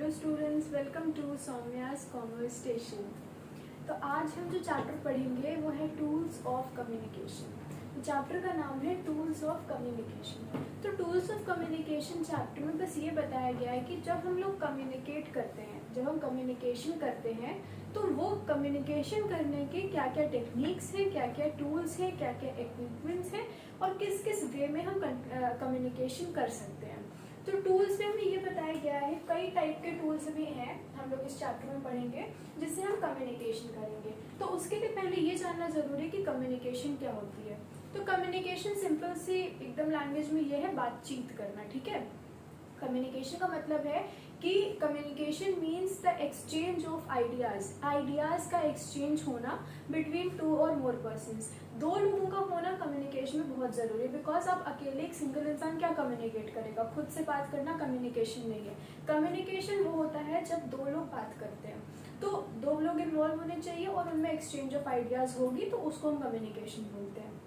Hello students, welcome to Saumya's commerce station. तो आज हम जो चैप्टर पढ़ेंगे वो है टूल्स ऑफ कम्युनिकेशन। तो चैप्टर का नाम है टूल्स ऑफ कम्युनिकेशन। तो टूल्स ऑफ कम्युनिकेशन चैप्टर में बस ये बताया गया है कि जब हम लोग कम्युनिकेट करते हैं, जब हम कम्युनिकेशन करते हैं तो वो कम्युनिकेशन करने के क्या क्या टेक्निक्स हैं, क्या क्या टूल्स हैं, क्या क्या इक्विपमेंट्स हैं और किस किस वे में हम कम्युनिकेशन कर सकते हैं। तो टूल्स में हमें ये बताया गया है कई टाइप के टूल्स भी हैं, हम लोग इस चैप्टर में पढ़ेंगे जिससे हम कम्युनिकेशन करेंगे। तो उसके लिए पहले ये जानना जरूरी है कि कम्युनिकेशन क्या होती है। तो कम्युनिकेशन सिंपल सी एकदम लैंग्वेज में ये है बातचीत करना, ठीक है। कम्युनिकेशन का मतलब है कि communication means the exchange of ideas का एक्सचेंज होना बिटवीन टू और मोर पर्सन्स। दो लोगों का होना कम्युनिकेशन में बहुत जरूरी है, बिकॉज आप अकेले एक सिंगल इंसान क्या कम्युनिकेट करेगा, खुद से बात करना कम्युनिकेशन नहीं है। कम्युनिकेशन वो होता है जब दो लोग बात करते हैं, तो दो लोग इन्वॉल्व होने चाहिए और उनमें एक्सचेंज ऑफ आइडियाज होगी, तो उसको हम कम्युनिकेशन बोलते हैं।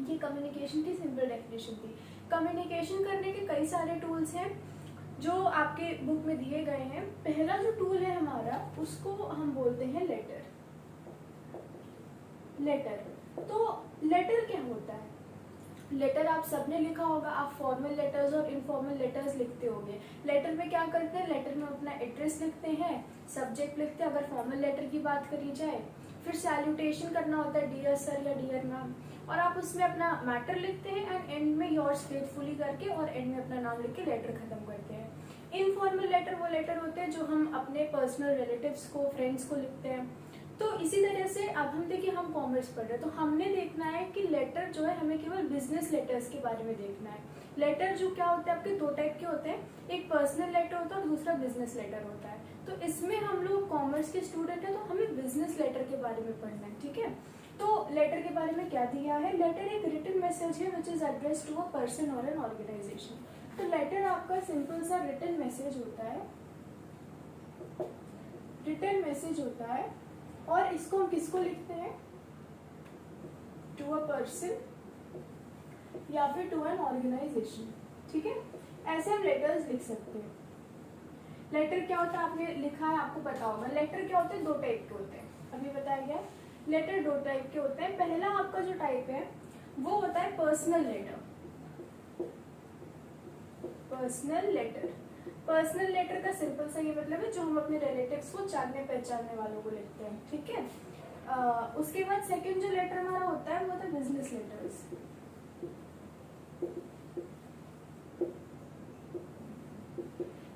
ये कम्युनिकेशन की सिंपल डेफिनेशन थी। कम्युनिकेशन करने के कई सारे टूल्स हैं जो आपके बुक में दिए गए हैं। पहला जो टूल है हमारा उसको हम बोलते हैं लेटर। तो लेटर क्या होता है? लेटर आप सबने लिखा होगा, आप फॉर्मल लेटर्स और इनफॉर्मल लेटर्स लिखते होंगे। लेटर में क्या करते हैं, लेटर में अपना एड्रेस लिखते हैं, सब्जेक्ट लिखते हैं अगर फॉर्मल लेटर की बात करी जाए, फिर सैल्यूटेशन करना होता है डियर सर या डियर मैम, और आप उसमें अपना मैटर लिखते हैं एंड एंड में योर्स फेथफुली करके और एंड में अपना नाम लिख के लेटर खत्म करते हैं। इनफॉर्मल लेटर वो लेटर होते हैं जो हम अपने पर्सनल रिलेटिव्स को, फ्रेंड्स को लिखते हैं। तो इसी तरह से अब हम देखिए हम कॉमर्स पढ़ रहे हैं तो हमने देखना है कि लेटर जो है हमें केवल बिजनेस लेटर्स के बारे में देखना है। लेटर जो क्या होते हैं आपके दो टाइप के होते हैं, एक पर्सनल लेटर होता है और दूसरा बिजनेस लेटर होता है। तो इसमें हम लोग कॉमर्स के स्टूडेंट हैं तो हमें बिजनेस लेटर के बारे में पढ़ना है, ठीक है। तो लेटर के बारे में क्या दिया है, लेटर एक रिटन मैसेज है which is address to a person और एन ऑर्गेनाइजेशन। तो लेटर आपका सिंपल सा रिटन मैसेज होता है, रिटन मैसेज होता है और इसको हम किसको लिखते हैं, टू अ पर्सन या फिर टू एन ऑर्गेनाइजेशन, ठीक है। ऐसे हम लेटर्स लिख सकते हैं। लेटर क्या होता है आपने लिखा है, आपको पता होगा। लेटर क्या होते हैं, दो टाइप के होते हैं, अभी बताया गया। लेटर दो टाइप के होते हैं। पहला आपका जो टाइप है वो होता है personal letter. Personal letter, personal letter का सिंपल सा ये मतलब है जो हम अपने रिलेटिव्स को, जानने पहचानने वालों को लिखते हैं, ठीक है। उसके बाद सेकंड जो लेटर हमारा होता है वो होता है business letters.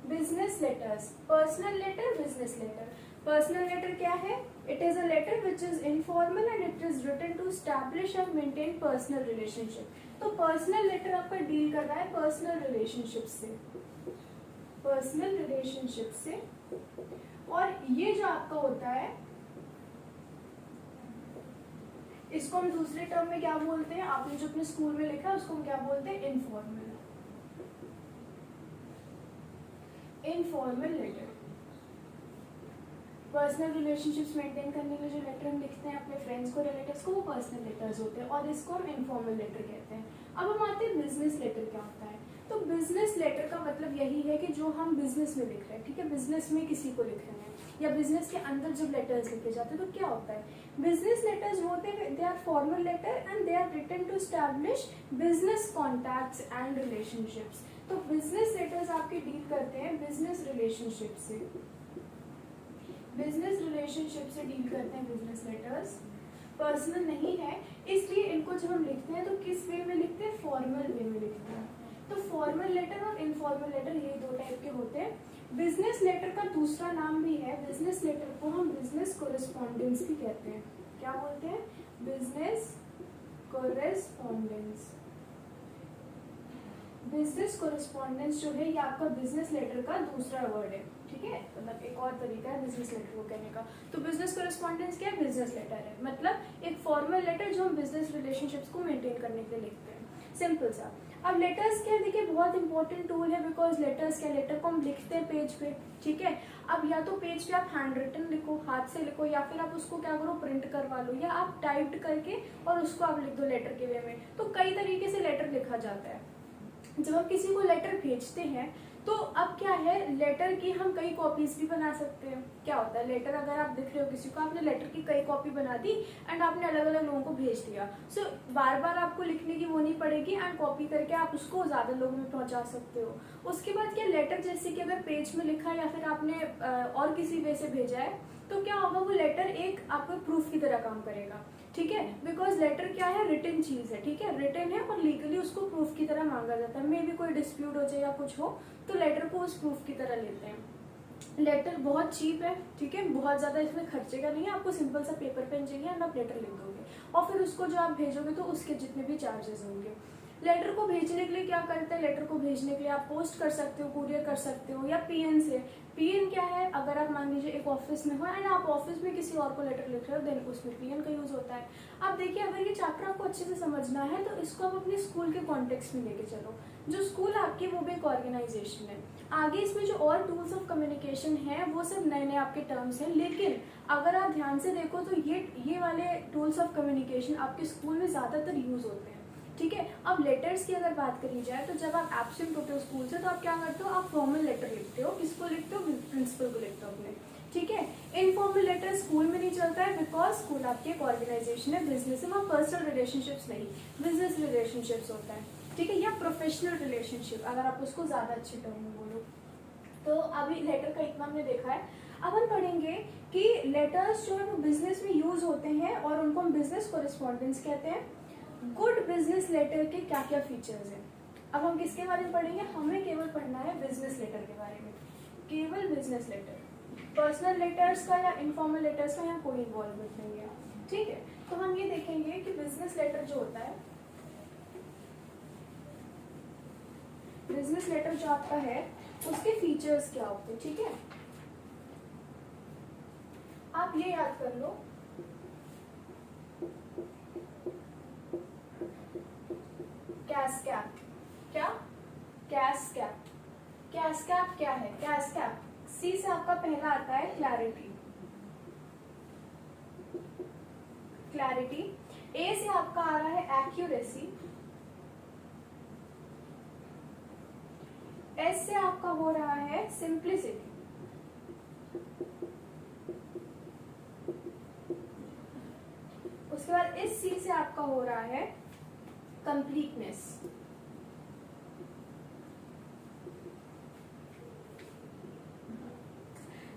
Business letters, personal letter, business letter. Personal letter क्या है, it is a letter which is informal and it is written to establish and maintain personal relationship. तो पर्सनल लेटर आपका डील कर रहा है पर्सनल रिलेशनशिप से, personal relationship से। और ये जो आपका होता है इसको हम दूसरे टर्म में क्या बोलते हैं, आपने जो अपने स्कूल में लिखा है उसको हम क्या बोलते हैं, informal. Informal letter, personal relationships maintain करने के लिए जो लेटर हम लिखते हैं अपने फ्रेंड्स को, रिलेटिव्स को, वो पर्सनल लेटर्स होते हैं और इसको हम इनफॉर्मल लेटर कहते हैं। अब हम आते हैं बिजनेस लेटर क्या होता है। तो बिजनेस लेटर का मतलब यही है कि जो हम बिजनेस में लिख रहे हैं, ठीक है, बिजनेस में किसी को लिख रहे हैं या बिजनेस के अंदर जब लेटर्स लिखे जाते हैं तो क्या होता है, बिजनेस लेटर्स होते हैं, they are formal letter and they are written to establish business contacts and relationships. तो बिजनेस लेटर्स आपके डील करते हैं बिजनेस रिलेशनशिप से, बिजनेस रिलेशनशिप से डील करते हैं बिजनेस लेटर्स। पर्सनल नहीं है, इसलिए इनको जब हम लिखते हैं तो किस वे में लिखते हैं, फॉर्मल वे में लिखते हैं। तो फॉर्मल लेटर और इनफॉर्मल लेटर ये दो टाइप के होते हैं। बिजनेस लेटर का दूसरा नाम भी है, बिजनेस लेटर को हम बिजनेस कोरेस्पॉन्डेंस भी कहते हैं। क्या बोलते हैं, बिजनेस कोरेस्पॉन्डेंस। बिजनेस कोरेस्पॉन्डेंस जो है ये आपका बिजनेस लेटर का दूसरा वर्ड है, ठीक है, मतलब एक और तरीका है बिजनेस लेटर को कहने का। तो बिजनेस कोरेस्पॉन्डेंस क्या है, बिजनेस लेटर है, मतलब एक फॉर्मल लेटर जो हम बिजनेस रिलेशनशिप्स को मेंटेन करने के लिए लिखते हैं, सिंपल सा। अब लेटर्स क्या, देखिए बहुत इंपॉर्टेंट टूल है, बिकॉज लेटर्स क्या, लेटर को हम लिखते हैं पेज पे, ठीक है। अब या तो पेज पे आप हैंड रिटन लिखो, हाथ से लिखो, या फिर आप उसको क्या करो, प्रिंट करवा लो, या आप टाइप्ड करके और उसको आप लिख दो लेटर के वे में। तो कई तरीके से लेटर लिखा जाता है। जब हम किसी को लेटर भेजते हैं तो अब क्या है, लेटर की हम कई कॉपीज भी बना सकते हैं। क्या होता है, लेटर अगर आप लिख रहे हो किसी को, आपने लेटर की कई कॉपी बना दी एंड आपने अलग अलग लोगों को भेज दिया। सो बार बार आपको लिखने की वो नहीं पड़ेगी एंड कॉपी करके आप उसको ज्यादा लोगों में पहुंचा सकते हो। उसके बाद क्या, लेटर जैसे कि अगर पेज में लिखा है या फिर आपने और किसी वे से भेजा है, तो क्या होगा, वो लेटर एक आपको प्रूफ की तरह काम करेगा। ठीक है, बिकॉज लेटर क्या है, रिटन चीज है। ठीक है, रिटन है और लीगली उसको प्रूफ की तरह मांगा जाता है। मे भी कोई डिस्प्यूट हो जाए या कुछ हो तो लेटर को उस प्रूफ की तरह लेते हैं। लेटर बहुत चीप है। ठीक है, बहुत ज्यादा इसमें खर्चे का नहीं है। आपको सिंपल सा पेपर पेन चाहिए एंड आप लेटर लिख दोगे और फिर उसको जो आप भेजोगे तो उसके जितने भी चार्जेस होंगे। लेटर को भेजने के लिए क्या करते हैं, लेटर को भेजने के लिए आप पोस्ट कर सकते हो, कुरियर कर सकते हो, या पीएन से। पीएन क्या है, अगर आप मान लीजिए एक ऑफिस में हो एंड आप ऑफिस में किसी और को लेटर लिख रहे हो, देन उसमें पीएन का यूज होता है। अब देखिए, अगर ये चैप्टर आपको अच्छे से समझना है तो इसको आप अपने स्कूल के कॉन्टेक्स्ट में लेके चलो। जो स्कूल आपकी वो भी एक ऑर्गेनाइजेशन है। आगे इसमें जो और टूल्स ऑफ कम्युनिकेशन है वो सब नए नए आपके टर्म्स हैं, लेकिन अगर आप ध्यान से देखो तो ये वाले टूल्स ऑफ कम्युनिकेशन आपके स्कूल में ज्यादातर यूज होते हैं। ठीक है, अब लेटर्स की अगर बात करी जाए तो जब आप एब्सेंट होते हो स्कूल से तो आप क्या करते हो, आप फॉर्मल लेटर लिखते हो। किसको लिखते हो, प्रिंसिपल को लिखते हो अपने। ठीक है, इनफॉर्मल लेटर स्कूल में नहीं चलता है, बिकॉज स्कूल आपकी एक ऑर्गेनाइजेशन है, बिजनेस है, वहाँ पर्सनल रिलेशनशिप्स नहीं, बिजनेस रिलेशनशिप्स होता है। ठीक है, या प्रोफेशनल रिलेशनशिप अगर आप उसको ज्यादा अच्छे टर्म में बोलो। तो अभी लेटर का इतना हमने देखा है। अब हम पढ़ेंगे कि लेटर्स जो है वो बिजनेस में यूज होते हैं और उनको हम बिजनेस कोरेस्पॉन्डेंस कहते हैं। गुड बिजनेस लेटर के क्या क्या फीचर्स हैं। अब हम किसके बारे में पढ़ेंगे, हमें केवल पढ़ना है बिजनेस लेटर के बारे में, केवल बिजनेस लेटर। पर्सनल लेटर्स का या इनफॉर्मल लेटर्स का यहाँ कोई इन्वॉल्वमेंट नहीं है। ठीक है, तो हम ये देखेंगे कि बिजनेस लेटर जो होता है, बिजनेस लेटर जो आपका है उसके फीचर्स क्या होते हैं। ठीक है, आप ये याद कर लो, कैस्कैप। क्या, कैस्कैप। कैस्कैप क्या है, कैस्कैप सी से आपका पहला आता है क्लैरिटी। क्लैरिटी, ए से आपका आ रहा है एक्यूरेसी, एस से आपका हो रहा है सिंप्लिसिटी, उसके बाद इस सी से आपका हो रहा है कंप्लीटनेस,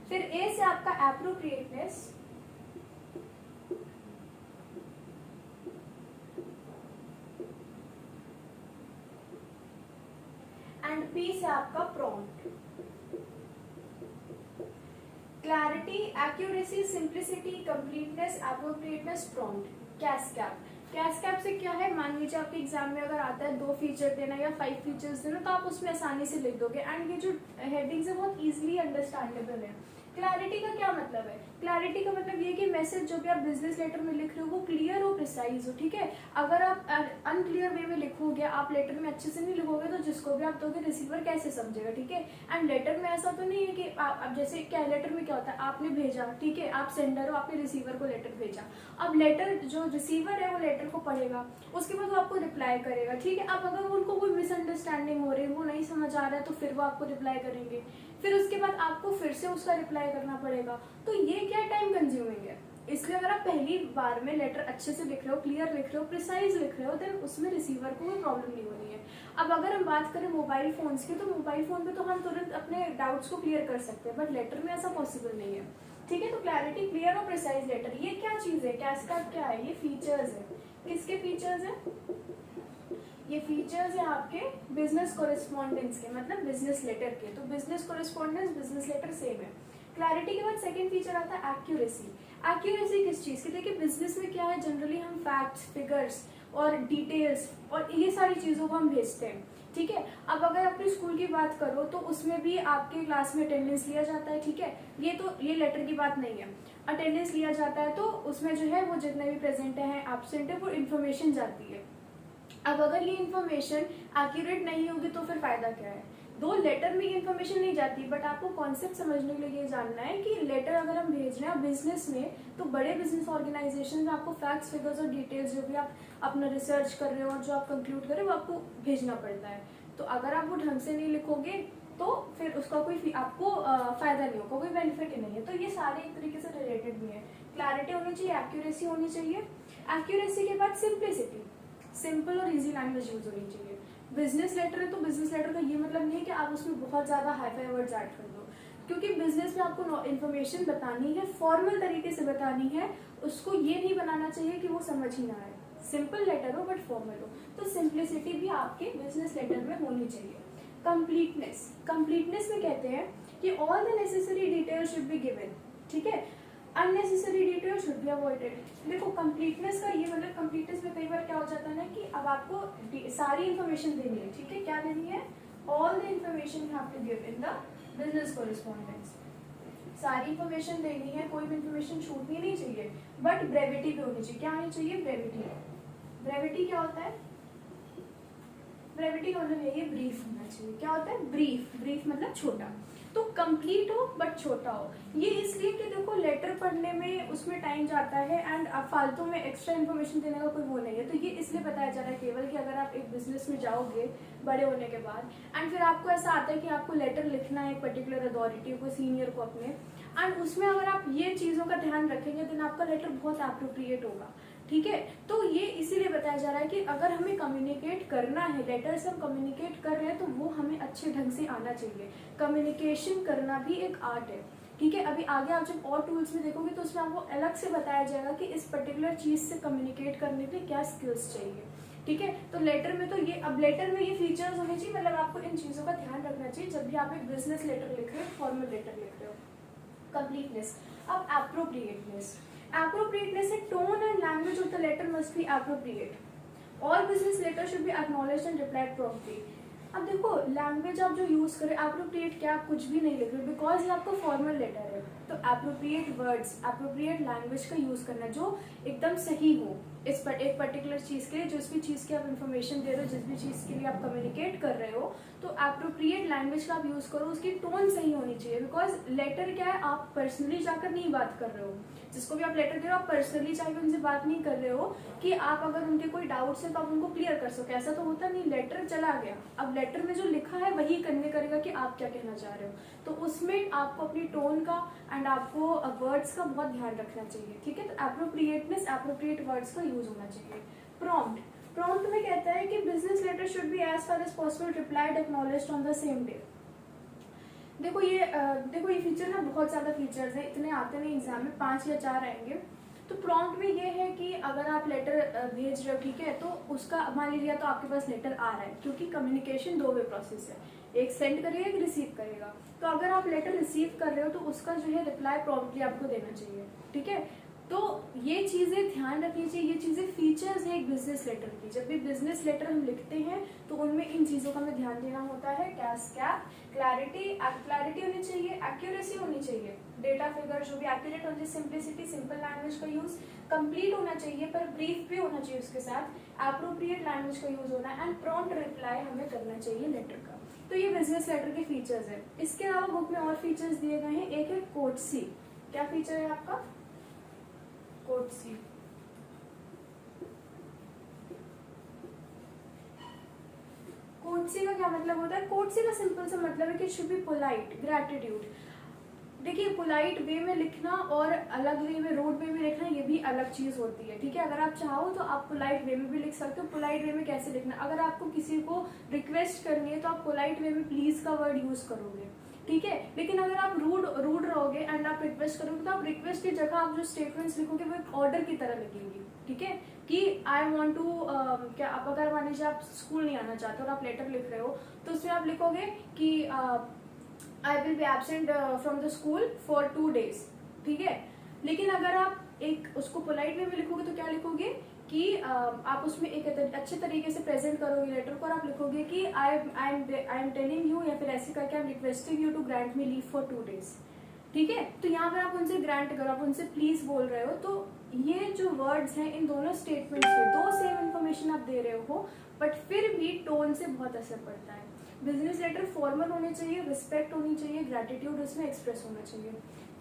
फिर ए से आपका एप्रोप्रिएटनेस, एंड पी से आपका prompt. Clarity, accuracy, simplicity, completeness, appropriateness, prompt, CASCAP. CASCAP से क्या है, मान लीजिए आपके एग्जाम में अगर आता है 2 फीचर देना या 5 फीचर्स देना तो आप उसमें आसानी से लिख दोगे एंड ये जो हेडिंग्स है बहुत इजीली अंडरस्टैंडेबल है। क्लैरिटी का क्या मतलब है, क्लैरिटी का मतलब ये कि मैसेज जो भी आप बिजनेस लेटर में लिख रहे हो वो क्लियर हो, प्रिसाइज हो। ठीक है, अगर आप अनक्लियर वे में लिखोगे, आप लेटर में अच्छे से नहीं लिखोगे तो जिसको भी आप दोगे रिसीवर कैसे समझेगा। ठीक है, एंड लेटर में ऐसा तो नहीं है कि आप जैसे क्या, लेटर में क्या होता है, आपने भेजा, ठीक है, आप सेंडर हो, आपने रिसीवर को लेटर भेजा। अब लेटर जो रिसीवर है वो लेटर को पढ़ेगा, उसके बाद वो आपको रिप्लाई करेगा। ठीक है, अब अगर उनको कोई मिसअंडरस्टैंडिंग हो रही है, वो नहीं समझ आ रहा है तो फिर वो आपको रिप्लाई करेंगे, फिर उसके बाद आपको फिर से उसका रिप्लाई करना पड़ेगा। तो ये क्या टाइम कंज्यूमिंग है। इसलिए अगर आप पहली बार में लेटर अच्छे से लिख रहे हो, क्लियर लिख रहे हो, प्रिसाइज लिख रहे हो, देन उसमें रिसीवर को कोई प्रॉब्लम नहीं होनी है। अब अगर हम बात करें मोबाइल फोन्स की, तो मोबाइल फोन पे तो हम तुरंत अपने डाउट्स को क्लियर कर सकते हैं, बट लेटर में ऐसा पॉसिबल नहीं है। ठीक है, तो क्लैरिटी, क्लियर और प्रिसाइज लेटर, ये क्या चीज है, कैस्कैप क्या है, ये फीचर्स है। किसके फीचर्स है, ये फीचर्स है आपके बिजनेस कोरेस्पॉन्डेंस के, मतलब बिजनेस लेटर के। तो business correspondence, business letter same है। क्लैरिटी के बाद सेकंड फीचर आता है एक्यूरेसी। एक्यूरेसी किस चीज की, देखिए बिजनेस में क्या है, जनरली हम फैक्ट्स, फिगर्स और डिटेल्स और ये सारी चीजों को हम भेजते हैं। ठीक है, अब अगर अपने स्कूल की बात करो तो उसमें भी आपके क्लास में अटेंडेंस लिया जाता है। ठीक है, ये लेटर की बात नहीं है, अटेंडेंस लिया जाता है तो उसमें जो है वो जितने भी प्रेजेंट है, एब्सेंट है, वो इन्फॉर्मेशन जाती है। अब अगर ये इन्फॉर्मेशन एक्यूरेट नहीं होगी तो फिर फायदा क्या है। दो लेटर में ये इन्फॉर्मेशन नहीं जाती, बट आपको कॉन्सेप्ट समझने के लिए ये जानना है कि लेटर अगर हम भेज रहे हैं बिजनेस में, तो बड़े बिजनेस ऑर्गेनाइजेशन में आपको फैक्ट्स, फिगर्स और डिटेल्स जो भी आप अपना रिसर्च कर रहे हो और जो आप कंक्लूड कर रहे हो वो आपको भेजना पड़ता है। तो अगर आप वो ढंग से नहीं लिखोगे तो फिर उसका कोई आपको फायदा नहीं होगा, कोई बेनिफिट ही नहीं है। तो ये सारे एक तरीके से रिलेटेड भी है। क्लैरिटी होनी चाहिए, एक्यूरेसी होनी चाहिए, एक्यूरेसी के बाद सिंप्लिसिटी, सिंपल और इजी लैंग्वेज यूज होनी चाहिए। बिजनेस लेटर है तो बिजनेस लेटर का ये मतलब नहीं है कि आप उसमें बहुत ज्यादा हाई फाई वर्ड्स ऐड कर दो, क्योंकि बिजनेस में आपको इन्फॉर्मेशन बतानी है, फॉर्मल तरीके से बतानी है, उसको ये नहीं बनाना चाहिए कि वो समझ ही ना आए। सिंपल लेटर हो बट फॉर्मल हो, तो सिंप्लिसिटी भी आपके बिजनेस लेटर में होनी चाहिए। कंप्लीटनेस, कंप्लीटनेस में कहते हैं कि all the necessary details should be given, ठीक है, unnecessary detail should be avoided. देखो कंप्लीटनेस का ये मतलब, कंप्लीटनेस में कई बार क्या हो जाता है ना कि अब आपको सारी इन्फॉर्मेशन देनी है, ठीक है, क्या देनी है, all the information you have to give in the business correspondence, सारी इन्फॉर्मेशन देनी है, कोई भी इन्फॉर्मेशन छूटनी नहीं चाहिए, बट ब्रेविटी भी होनी चाहिए। क्या होनी चाहिए, ब्रेविटी। ब्रेविटी क्या होता है, ब्रेविटी का मतलब यही है ब्रीफ होना चाहिए। क्या होता है, ब्रीफ, ब्रीफ मतलब छोटा। तो कंप्लीट हो बट छोटा हो, ये इसलिए कि देखो लेटर पढ़ने में उसमें टाइम जाता है एंड फालतू में एक्स्ट्रा इन्फॉर्मेशन देने का कोई वो नहीं है। तो ये इसलिए बताया जा रहा है केवल कि अगर आप एक बिजनेस में जाओगे बड़े होने के बाद एंड फिर आपको ऐसा आता है कि आपको लेटर लिखना है एक पर्टिकुलर अथॉरिटी को, सीनियर को अपने, एंड उसमें अगर आप ये चीज़ों का ध्यान रखेंगे देन आपका लेटर बहुत एप्रोप्रिएट होगा, ठीक है। तो ये इसीलिए बताया जा रहा है कि अगर हमें कम्युनिकेट करना है, लेटर से हम कम्युनिकेट कर रहे हैं तो वो हमें अच्छे ढंग से आना चाहिए। कम्युनिकेशन करना भी एक आर्ट है, ठीक है। अभी आगे आप जब और टूल्स में देखोगे तो उसमें आपको अलग से बताया जाएगा कि इस पर्टिकुलर चीज से कम्युनिकेट करने के लिए क्या स्किल्स चाहिए, ठीक है। तो लेटर में तो ये, अब लेटर में ये फीचर्स होने चाहिए, मतलब आपको इन चीजों का ध्यान रखना चाहिए जब भी आप एक बिजनेस लेटर लिख रहे हो, फॉर्मल लेटर लिख रहे हो। कंप्लीटनेस। अब एप्रोप्रिएटनेस, appropriateness है tone and language of the letter must be appropriate. All business letters should be acknowledged and replied promptly. अब देखो लैंग्वेज आप जो यूज करें, अप्रोप्रिएट क्या, आप कुछ भी नहीं लिख रहे बिकॉज ये आपका फॉर्मल लेटर है, तो अप्रोप्रिएट वर्ड्स, अप्रोप्रिएट लैंग्वेज का यूज करना जो एकदम सही हो इस पर एक पर्टिकुलर चीज के लिए, जिस भी चीज की आप इन्फॉर्मेशन दे रहे हो, जिस भी चीज के लिए आप कम्युनिकेट कर रहे हो, तो अप्रोप्रिएट लैंग्वेज का आप यूज करो, उसकी टोन सही होनी चाहिए। बिकॉज लेटर क्या है, आप पर्सनली जाकर नहीं बात कर रहे हो, जिसको भी आप लेटर दे रहे हो आप पर्सनली जाकर उनसे बात नहीं कर रहे हो कि आप अगर उनके कोई डाउट्स है तो आप उनको क्लियर कर सको, ऐसा तो होता नहीं। लेटर चला गया, अब लेटर में जो लिखा है वही कन्वे करेगा कि आप क्या कहना चाह रहे हो, तो उसमें आपको अपनी टोन का एंड आपको वर्ड्स का बहुत ध्यान रखना चाहिए, ठीक है। तो एप्रोप्रिएटनेस, एप्रोप्रिएट वर्ड्स का यूज होना चाहिए। प्रॉम्प्ट, प्रॉम्प्ट में कहता है कि business letter should be as far as possible replied acknowledged on the same day. देखो ये फीचर ना, बहुत ज्यादा फीचर्स हैं, इतने आते नहीं एग्जाम में, 5 या 4 आएंगे। तो प्रॉम्प्ट में ये है कि अगर आप लेटर भेज रहे हो, ठीक है, तो उसका मान लीजिए तो आपके पास लेटर आ रहा है, क्योंकि कम्युनिकेशन 2 वे प्रोसेस है, एक सेंड करेगा एक रिसीव करेगा। तो अगर आप लेटर रिसीव कर रहे हो तो उसका जो है रिप्लाई प्रॉम्प्टली आपको देना चाहिए, ठीक है। तो ये चीजें ध्यान रखनी चाहिए, ये चीजें फीचर्स है एक बिजनेस लेटर की। जब भी बिजनेस लेटर हम लिखते हैं तो उनमें इन चीजों का हमें ध्यान देना होता है। क्लैरिटी, क्लैरिटी होनी चाहिए, एक्यूरेसी होनी चाहिए, डेटा फिगर जो भी एक्यूरेट होनी चाहिए, सिंप्लिसिटी, सिंपल लैंग्वेज का यूज, कंप्लीट होना चाहिए पर ब्रीफ भी होना चाहिए उसके साथ, एप्रोप्रिएट लैंग्वेज का यूज होना एंड प्रॉम्प्ट रिप्लाई हमें करना चाहिए लेटर का। तो ये बिजनेस लेटर के फीचर्स है। इसके अलावा बुक में और फीचर्स दिए गए हैं। एक है कोर्टसी। क्या फीचर है आपका, कोर्टसी। कोर्टसी का क्या मतलब होता है, कोर्टसी का सिंपल सा मतलब है कि शुड बी पोलाइट, ग्रैटिट्यूड। देखिए पोलाइट वे में लिखना और अलग वे में, रूड वे में लिखना, ये भी अलग चीज होती है, ठीक है। अगर आप चाहो तो आप पोलाइट वे में भी लिख सकते हो। पोलाइट वे में कैसे लिखना, अगर आपको किसी को रिक्वेस्ट करनी है तो आप पोलाइट वे में प्लीज का वर्ड यूज करोगे, ठीक है। लेकिन अगर आप रूड रहोगे एंड आप रिक्वेस्ट करोगे तो आप रिक्वेस्ट की जगह आप जो स्टेटमेंट्स लिखोगे वो एक ऑर्डर की तरह लिखेंगे, ठीक है, कि आई वॉन्ट टू, क्या आप अगर मान लीजिए आप स्कूल नहीं आना चाहते और आप लेटर लिख रहे हो तो उसमें आप लिखोगे कि I will be absent from the school for 2 days, ठीक है। लेकिन अगर आप एक उसको पोलाइट वे में लिखोगे तो क्या लिखोगे कि आप उसमें एक अच्छे तरीके से प्रेजेंट करोगे लेटर को और आप लिखोगे कि आई एम टेलिंग यू, या फिर ऐसे करके I am requesting you to grant me leave for 2 days, ठीक है। तो यहाँ पर आप उनसे ग्रांट करो, आप उनसे प्लीज बोल रहे हो, तो ये जो वर्ड्स हैं इन दोनों स्टेटमेंट्स में 2 सेम इन्फॉर्मेशन आप दे रहे हो बट फिर भी टोन से बहुत असर पड़ता है। बिजनेस लेटर फॉर्मल होने चाहिए, रिस्पेक्ट होनी चाहिए, ग्रेटिट्यूड उसमें एक्सप्रेस होना चाहिए।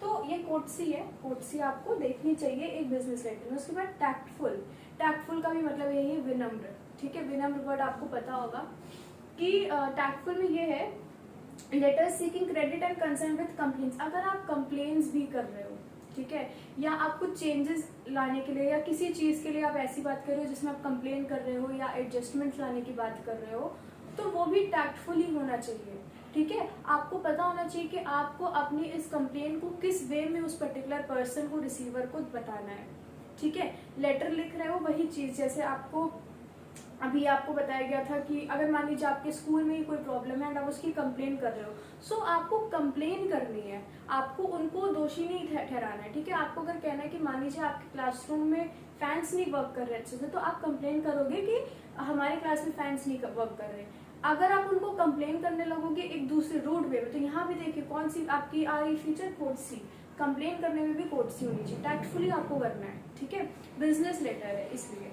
तो ये कोर्टसी है, कोर्टसी आपको देखनी चाहिए एक बिजनेस लेटर में। उसके बाद टैक्टफुल, टैक्टफुल का भी मतलब यही है विनम्र, ठीक है। विनम्र वर्ड आपको पता होगा कि टैक्टफुल में ये है letters seeking credit and concern with complaints, अगर आप कंप्लेंट्स भी कर रहे हो, ठीक है, या आप कुछ चेंजेस लाने के लिए या किसी चीज़ के लिए आप ऐसी बात कर रहे हो जिसमें आप कंप्लेन कर रहे हो या एडजस्टमेंट्स लाने की बात कर रहे हो, तो वो भी टैक्टफुली होना चाहिए। ठीक है, आपको पता होना चाहिए कि आपको अपनी इस कंप्लेन को किस वे में उस पर्टिकुलर पर्सन को, रिसीवर को बताना है। ठीक है, लेटर लिख रहे हो वही चीज़, जैसे आपको अभी आपको बताया गया था कि अगर मान लीजिए आपके स्कूल में ही कोई प्रॉब्लम है एंड आप उसकी कंप्लेन कर रहे हो, सो आपको कंप्लेन करनी है, आपको उनको दोषी नहीं ठहराना है। ठीक है, आपको अगर कहना है कि मान लीजिए आपके क्लासरूम में फैंस नहीं वर्क कर रहे अच्छे से, तो आप कंप्लेन करोगे कि हमारे क्लास में फैंस नहीं वर्क कर रहे। अगर आप उनको कंप्लेन करने लगोगे एक दूसरे रूट वे में, तो यहाँ भी देखिए कौन सी आपकी आ रही फीचर, कोड सी। कंप्लेन करने में भी कोड सी होनी चाहिए, टैक्टफुली आपको करना है। ठीक है, बिजनेस लेटर है इसलिए।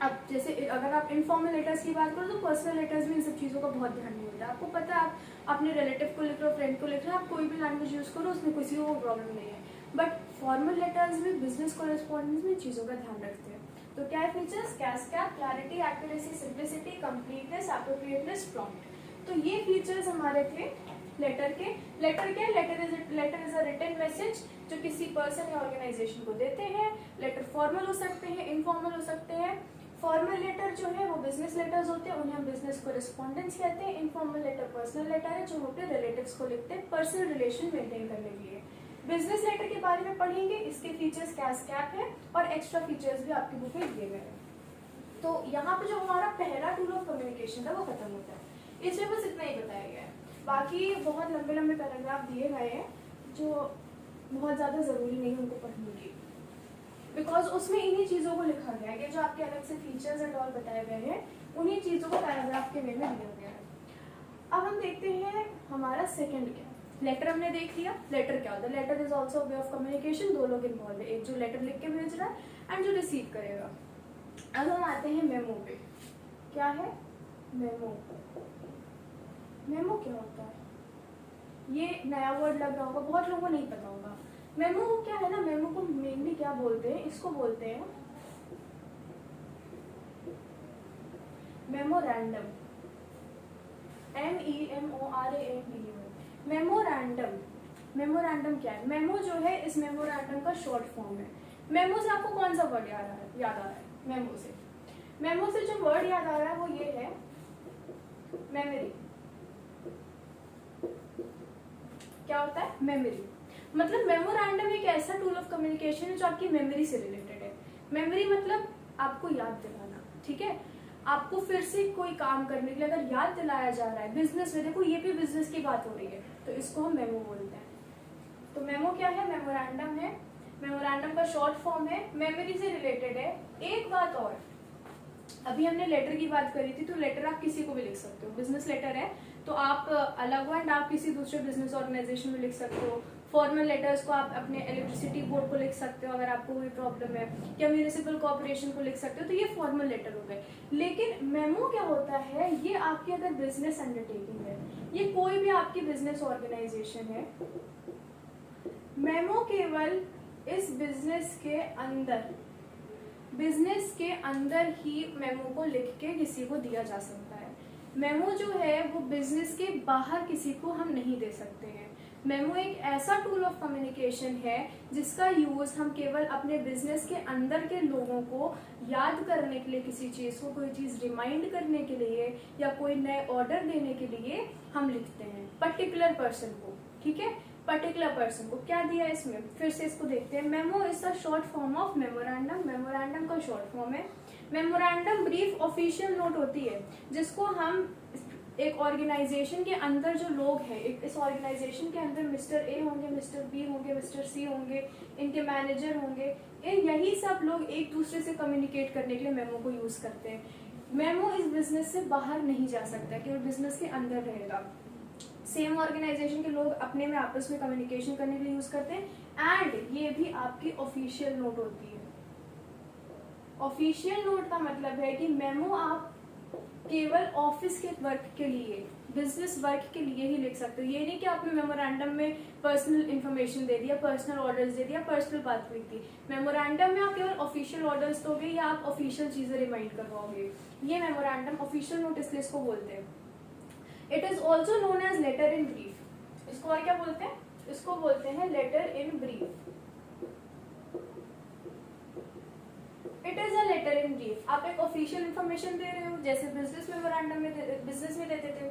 अब जैसे अगर आप इनफॉर्मल लेटर्स की बात करो तो पर्सनल लेटर्स में इन सब चीज़ों का बहुत ध्यान नहीं होता है। आपको पता है आप अपने रिलेटिव को लिख रहे हो, फ्रेंड को लिख रहे हो, आप कोई भी लैंग्वेज यूज़ करो, उसमें किसी को प्रॉब्लम नहीं है। बट फॉर्मल लेटर्स में बिजनेस कॉरेस्पॉन्डेंस में चीज़ों का ध्यान रखते हैं। तो क्या है features, cascade, clarity, accuracy, simplicity, completeness, appropriateness, prompt. तो ये फीचर्स हमारे थे लेटर के। लेटर क्या है, letter is a written message जो किसी पर्सन या ऑर्गेनाइजेशन को देते हैं। लेटर फॉर्मल हो सकते हैं, इनफॉर्मल हो सकते हैं। फॉर्मल लेटर जो है वो बिजनेस लेटर्स होते हैं, उन्हें हम बिजनेस कोरेस्पॉन्डेंस कहते हैं। इनफॉर्मल लेटर पर्सनल लेटर है जो हम अपने रिलेटिव्स को लिखते हैं पर्सनल रिलेशन मेंटेन करने के लिए। बिजनेस लेटर के बारे में पढ़ेंगे, इसके फीचर्स कैस्केड है और एक्स्ट्रा फीचर्स भी आपकी बुक में दिए गए हैं। तो यहाँ पे जो हमारा पहला टूल ऑफ कम्युनिकेशन था वो खत्म होता है। इसमें बस इतना ही बताया गया है, बाकी बहुत लंबे लंबे पैराग्राफ दिए गए हैं जो बहुत ज़्यादा ज़रूरी नहीं उनको पढ़ने की, बिकॉज उसमें इन्हीं चीज़ों को लिखा गया है, जो आपके अलग से फीचर्स एंड ऑल बताए गए हैं, उन्हीं चीज़ों को पैराग्राफ के वे में दिया गया है। अब हम देखते हैं हमारा सेकंड क्या। लेटर हमने देख लिया, लेटर क्या होता है। Letter is also way of communication, दो लोग इन्वॉल्व है, एक जो लेटर लिख के भेज रहा है एंड जो रिसीव करेगा। अब हम आते हैं मेमो पे। क्या है मेमो? मेमो क्या होता है? ये नया वर्ड लग रहा होगा, बहुत लोगों को नहीं पता होगा। मेमो क्या है ना, मेमो को मेनली क्या बोलते हैं, इसको बोलते हैं मेमोरेंडम, MEMORANDUM। मेमोरेंडम, मेमोरेंडम क्या है? मेमो जो है इस मेमोरेंडम का शॉर्ट फॉर्म है। मेमो से आपको कौन सा वर्ड याद आ रहा है? मेमो से जो वर्ड याद आ रहा है वो ये है मेमोरी। क्या होता है? मेमोरी। मतलब मेमोरेंडम एक ऐसा टूल ऑफ कम्युनिकेशन है जो आपकी मेमोरी से रिलेटेड है। मेमोरी मतलब आपको याद दिलाना। ठीक है, आपको फिर से कोई काम करने के लिए अगर याद दिलाया जा रहा है, बिजनेस में देखो ये भी बिजनेस की बात हो रही है, तो इसको हम मेमो बोलते हैं। तो मेमो क्या है? मेमोरेंडम है, मेमोरेंडम का शॉर्ट फॉर्म है, मेमोरी से रिलेटेड है। एक बात और, अभी हमने लेटर की बात करी थी, तो लेटर आप किसी को भी लिख सकते हो। बिजनेस लेटर है तो आप अलग एंड आप किसी दूसरे बिजनेस ऑर्गेनाइजेशन में लिख सकते हो। फॉर्मल लेटर्स को आप अपने इलेक्ट्रिसिटी बोर्ड को लिख सकते हो अगर आपको कोई प्रॉब्लम है, या म्यूनिसिपल कॉर्पोरेशन को लिख सकते हो। तो ये फॉर्मल लेटर हो गए। लेकिन मेमो क्या होता है, ये आपकी अगर बिजनेस अंडरटेकिंग है, ये कोई भी आपकी बिजनेस ऑर्गेनाइजेशन है, मेमो केवल इस बिजनेस के अंदर ही मेमो को लिख के किसी को दिया जा सकता है। मेमो जो है वो बिजनेस के बाहर किसी को हम नहीं दे सकते हैं। मेमो एक ऐसा टूल ऑफ कम्युनिकेशन है जिसका यूज हम केवल अपने बिजनेस के अंदर के लोगों को याद करने के लिए, किसी चीज को, कोई चीज रिमाइंड करने के लिए या कोई नए ऑर्डर देने के लिए हम लिखते हैं पर्टिकुलर पर्सन को। ठीक है, पर्टिकुलर पर्सन को क्या दिया इसमें, फिर से इसको देखते हैं। Memo is the short form of memorandum. Memorandum का शॉर्ट फॉर्म है। मेमोरेंडम ब्रीफ ऑफिशियल नोट होती है जिसको हम एक ऑर्गेनाइजेशन के अंदर जो लोग हैं, इस ऑर्गेनाइजेशन के अंदर मिस्टर ए होंगे, मिस्टर बी होंगे, मिस्टर सी होंगे, इनके मैनेजर होंगे, यही सब लोग एक दूसरे से कम्युनिकेट करने के लिए मेमो को यूज करते हैं। मेमो इस बिजनेस से बाहर नहीं जा सकता, केवल बिजनेस के अंदर रहेगा। सेम ऑर्गेनाइजेशन के लोग अपने में आपस में कम्युनिकेशन करने के लिए यूज करते हैं। एंड ये भी आपकी ऑफिशियल नोट होती है। ऑफिशियल नोट का मतलब है कि मेमो आप केवल ऑफिस के वर्क के लिए, बिजनेस वर्क के लिए ही लिख सकते हो। ये नहीं कि आपने मेमोरेंडम में पर्सनल इन्फॉर्मेशन दे दिया, पर्सनल ऑर्डर्स दे दिया, पर्सनल बात लिख दी। मेमोरेंडम में आप केवल ऑफिशियल ऑर्डर्स दोगे या आप ऑफिशियल चीजें रिमाइंड करवाओगे। ये मेमोरेंडम, ऑफिशियल नोट इसलिए इसको बोलते हैं। It is also known as letter in brief. इसको और क्या बोलते हैं? इसको बोलते हैं letter in brief. It is a letter in brief. आप एक ऑफिशियल इंफॉर्मेशन दे रहे हो, जैसे बिजनेस मेमोरेंडम में, बिजनेस में देते थे,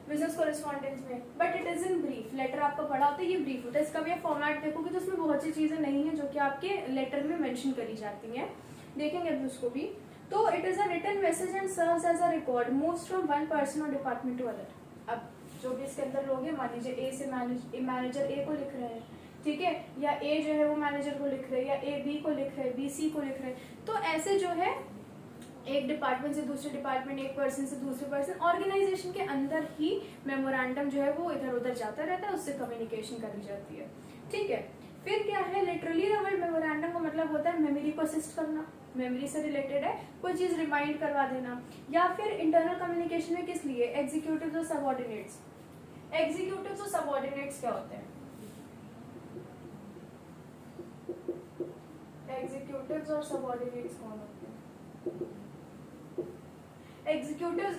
बिजनेस कॉरेस्पॉन्डेंस में, but it is in brief. Letter आपका पढ़ा होता है, ये ब्रीफ होता है। इसका भी आप फॉर्मेट देखोगे तो उसमें बहुत सी चीजें नहीं है जो कि आपके लेटर में मेंशन करी जाती हैं, देखेंगे अभी उसको भी। तो it is a written message and serves as a record moves from one person और डिपार्टमेंट टू अदर। अब जो भी इसके अंदर लोग हैं, मान लीजिए ए से मैनेजर ए को लिख रहे हैं, ठीक है, या ए जो है वो मैनेजर को लिख रहे हैं, या ए बी को लिख रहे हैं, बी सी को लिख रहे हैं। तो ऐसे जो है एक डिपार्टमेंट से दूसरे डिपार्टमेंट, एक पर्सन से दूसरे पर्सन, ऑर्गेनाइजेशन के अंदर ही मेमोरेंडम जो है वो इधर उधर जाता रहता है, उससे कम्युनिकेशन करी जाती है, ठीक है। फिर क्या है, लिटरली द वर्ड मेमोरेंडम का मतलब होता है मेमोरी को असिस्ट करना, मेमोरी से रिलेटेड है, कोई चीज रिमाइंड करवा देना। या फिर इंटरनल कम्युनिकेशन में किस लिए, एग्जीक्यूटिव्स और सबऑर्डिनेट्स। एग्जीक्यूटिव्स और सबऑर्डिनेट्स क्या होते हैं? एग्जीक्यूटिव्स और सबऑर्डिनेट्स कौन होते हैं? एग्जीक्यूटिव्स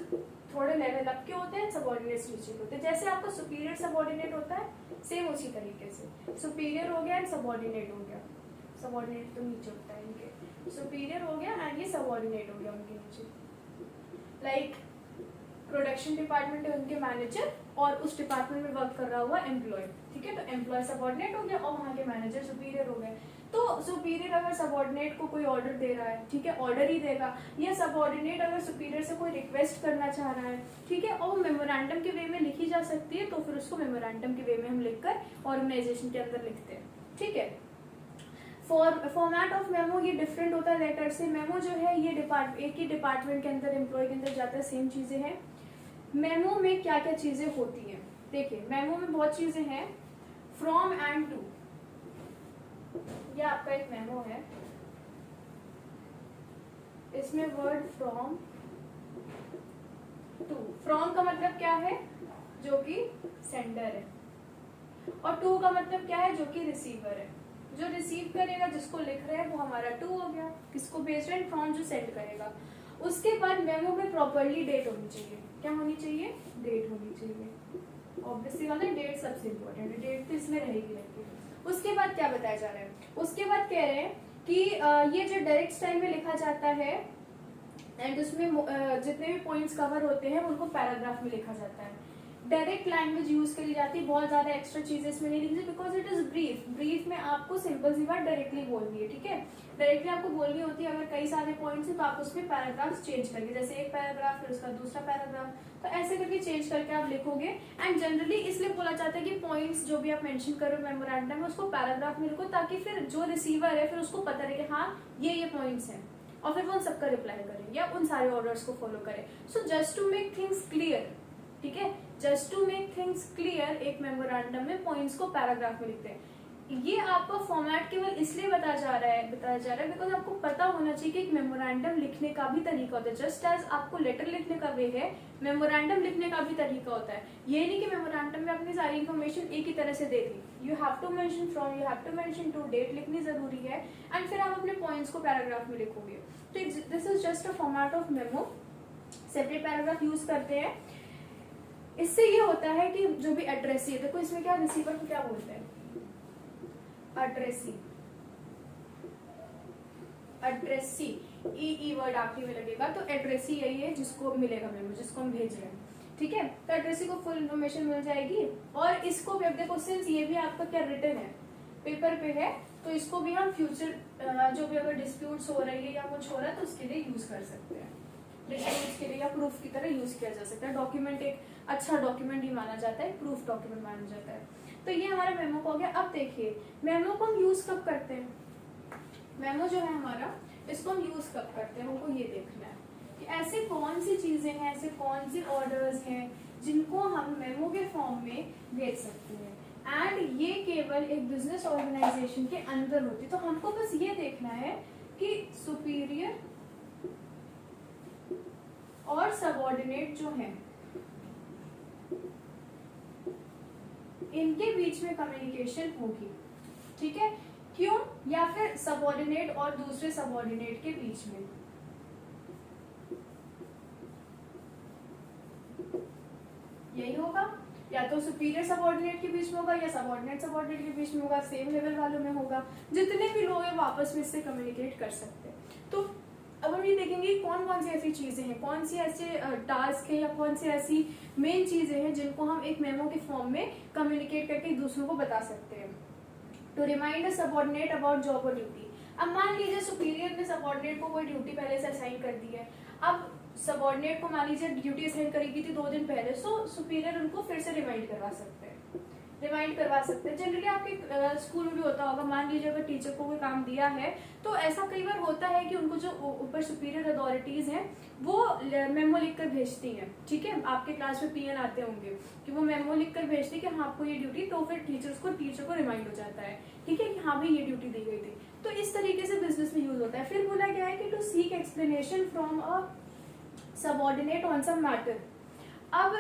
थोड़े लेवल अप के होते हैं, सबऑर्डिनेट्स नीचे के होते हैं। जैसे आपका सुपीरियर सबऑर्डिनेट होता है, सेम उसी तरीके से सुपीरियर हो गया एंड सबऑर्डिनेट हो गया। सबऑर्डिनेट तो नीचे होता है इनके, सुपीरियर हो गया एंड ये सबऑर्डिनेट हो गया उनके नीचे। लाइक प्रोडक्शन डिपार्टमेंट है उनके मैनेजर और उस डिपार्टमेंट में वर्क कर रहा हुआ एम्प्लॉय, ठीक है, तो एम्प्लॉय सबऑर्डिनेट हो गया और वहाँ के मैनेजर सुपीरियर हो गए। तो सुपीरियर अगर सबऑर्डिनेट को कोई ऑर्डर दे रहा है, ठीक है, ऑर्डर ही देगा, या सबऑर्डिनेट अगर सुपीरियर से कोई रिक्वेस्ट करना चाह रहा है, ठीक है, और वो मेमोरेंडम के वे में लिखी जा सकती है, तो फिर उसको मेमोरेंडम के वे में हम लिखकर ऑर्गेनाइजेशन के अंदर लिखते हैं, ठीक है। फॉर्मेट ऑफ मेमो ये डिफरेंट होता है लेटर से। मेमो जो है ये एक ही डिपार्टमेंट के अंदर एम्प्लॉय के अंदर जाता है, सेम चीजें हैं। मेमो में क्या क्या चीजें होती हैं, देखिए मेमो में बहुत चीजें हैं। फ्रॉम एंड टू, यह आपका एक मेमो है, इसमें वर्ड फ्रॉम टू। फ्रॉम का मतलब क्या है, जो कि सेंडर है, और टू का मतलब क्या है, जो कि रिसीवर है। जो रिसीव करेगा, जिसको लिख रहे हैं, वो हमारा टू हो गया, किसको भेज रहे हैं, फ्रॉम जो सेंड करेगा। उसके बाद मेमो में प्रॉपर्ली डेट होनी चाहिए। क्या होनी चाहिए, डेट होनी चाहिए। ऑब्वियसली वाला डेट सबसे इम्पोर्टेंट है, डेट तो इसमें रहेगी रहेगी। उसके बाद क्या बताया जा रहा है, उसके बाद कह रहे हैं कि ये जो डायरेक्ट स्टाइल में लिखा जाता है एंड उसमें जितने भी पॉइंट्स कवर होते हैं उनको पैराग्राफ में लिखा जाता है। डायरेक्ट लैंग्वेज यूज करी जाती है, बहुत ज्यादा एक्स्ट्रा चीजें इसमें नहीं लिखी, because it is brief. Brief में आपको सिंपल सी बात डायरेक्टली बोलनी है, ठीक है, डायरेक्टली आपको बोलनी होती है। अगर कई सारे पॉइंट्स हैं तो आप उसमें पैराग्राफ चेंज करके, जैसे एक पैराग्राफ फिर उसका दूसरा पैराग्राफ, तो ऐसे करके चेंज करके आप लिखोगे। एंड जनरली इसलिए बोला जाता है कि पॉइंट्स जो भी आप मेंशन करो मेमोरेंडम में, उसको पैराग्राफ में लिखो, ताकि फिर जो रिसीवर है फिर उसको पता रहे कि हाँ ये पॉइंट्स हैं, और फिर वो उन सबका रिप्लाई करे या उन सारे ऑर्डर्स को फॉलो करे। So just to make things clear, ठीक है, just to make things clear, एक मेमोरेंडम में पॉइंट्स को पैराग्राफ में लिखते हैं। ये आपका फॉर्मेट केवल इसलिए बताया जा रहा है बिकॉज आपको पता होना चाहिए कि एक मेमोरेंडम लिखने का भी तरीका होता है। जस्ट एज आपको लेटर लिखने का वे है, मेमोरेंडम लिखने का भी तरीका होता है। ये नहीं कि मेमोरेंडम में अपनी सारी इन्फॉर्मेशन एक ही तरह से दे दी। You have to mention from, you have to mention to, date लिखनी जरूरी है, एंड फिर आप अपने पॉइंट्स को पैराग्राफ में लिखोगे। तो this is just a format of memo. Separate paragraph use करते हैं। इससे ये होता है कि जो भी एड्रेसी है, देखो इसमें क्या, रिसीवर को क्या बोलते हैं, एड्रेसी। एड्रेसी ई वर्ड आखिरी में लगेगा, तो एड्रेसी यही है जिसको मिलेगा मेमो, जिसको हम भेज रहे हैं, ठीक है। तो एड्रेसी को फुल इन्फॉर्मेशन मिल जाएगी। और इसको भी अब देखो, सिंस ये भी आपका क्या रिटन है, पेपर पे है, तो इसको भी हम फ्यूचर जो भी अगर डिस्प्यूट्स हो रही है या कुछ हो रहा है तो उसके लिए यूज कर सकते हैं, डिस्प्यूट्स के लिए या प्रूफ की तरह यूज किया जा सकता है। डॉक्यूमेंट एक अच्छा डॉक्यूमेंट ही माना जाता है, प्रूफ डॉक्यूमेंट माना जाता है। तो ये हमारा मेमो हो गया। अब देखिए मेमो को हम यूज कब करते हैं, मेमो जो है हमारा, इसको हम यूज कब करते हैं, हमको ये देखना है कि ऐसे कौन सी चीजें हैं, ऐसे कौन सी ऑर्डर्स हैं जिनको हम मेमो के फॉर्म में भेज सकते हैं। एंड ये केवल एक बिजनेस ऑर्गेनाइजेशन के अंदर होती है। तो हमको बस ये देखना है कि सुपीरियर और सबऑर्डिनेट जो हैं इनके बीच में कम्युनिकेशन होगी, ठीक है। क्यों, या फिर सबऑर्डिनेट और दूसरे सबऑर्डिनेट के बीच में। यही होगा, या तो सुपीरियर सबऑर्डिनेट के बीच में होगा या सबऑर्डिनेट सबऑर्डिनेट के बीच में होगा, सेम लेवल वालों में होगा। जितने भी लोग हैं वो आपस में इससे कम्युनिकेट कर सकते हैं। तो अब हम ये देखेंगे कौन कौन सी ऐसी चीजें हैं, कौन सी ऐसे टास्क है या कौन सी ऐसी मेन चीजें हैं जिनको हम एक मेमो के फॉर्म में कम्युनिकेट करके दूसरों को बता सकते हैं। To remind a subordinate about job और ड्यूटी। अब मान लीजिए सुपीरियर ने सबऑर्डिनेट को कोई ड्यूटी पहले से असाइन कर दी है, अब सबऑर्डिनेट को मान लीजिए ड्यूटी असाइन करी गई थी 2 दिन पहले, सो सुपीरियर उनको फिर से रिमाइंड करवा सकते हैं, जनरली आपके स्कूल में भी होता होगा। मान लीजिए अगर टीचर को कोई काम दिया है तो ऐसा कई बार होता है कि उनको जो ऊपर सुपीरियर अथॉरिटीज हैं वो मेमो लिख कर भेजती हैं, ठीक है। आपके क्लास में पीएन आते होंगे कि वो मेमो लिख कर भेजती है कि हाँ आपको ये ड्यूटी, तो फिर टीचर को रिमाइंड हो जाता है, ठीक है, कि हाँ भाई ये ड्यूटी दी गई थी। तो इस तरीके से बिजनेस में यूज होता है। फिर बोला गया है कि to seek explanation from a subordinate on some matter. अब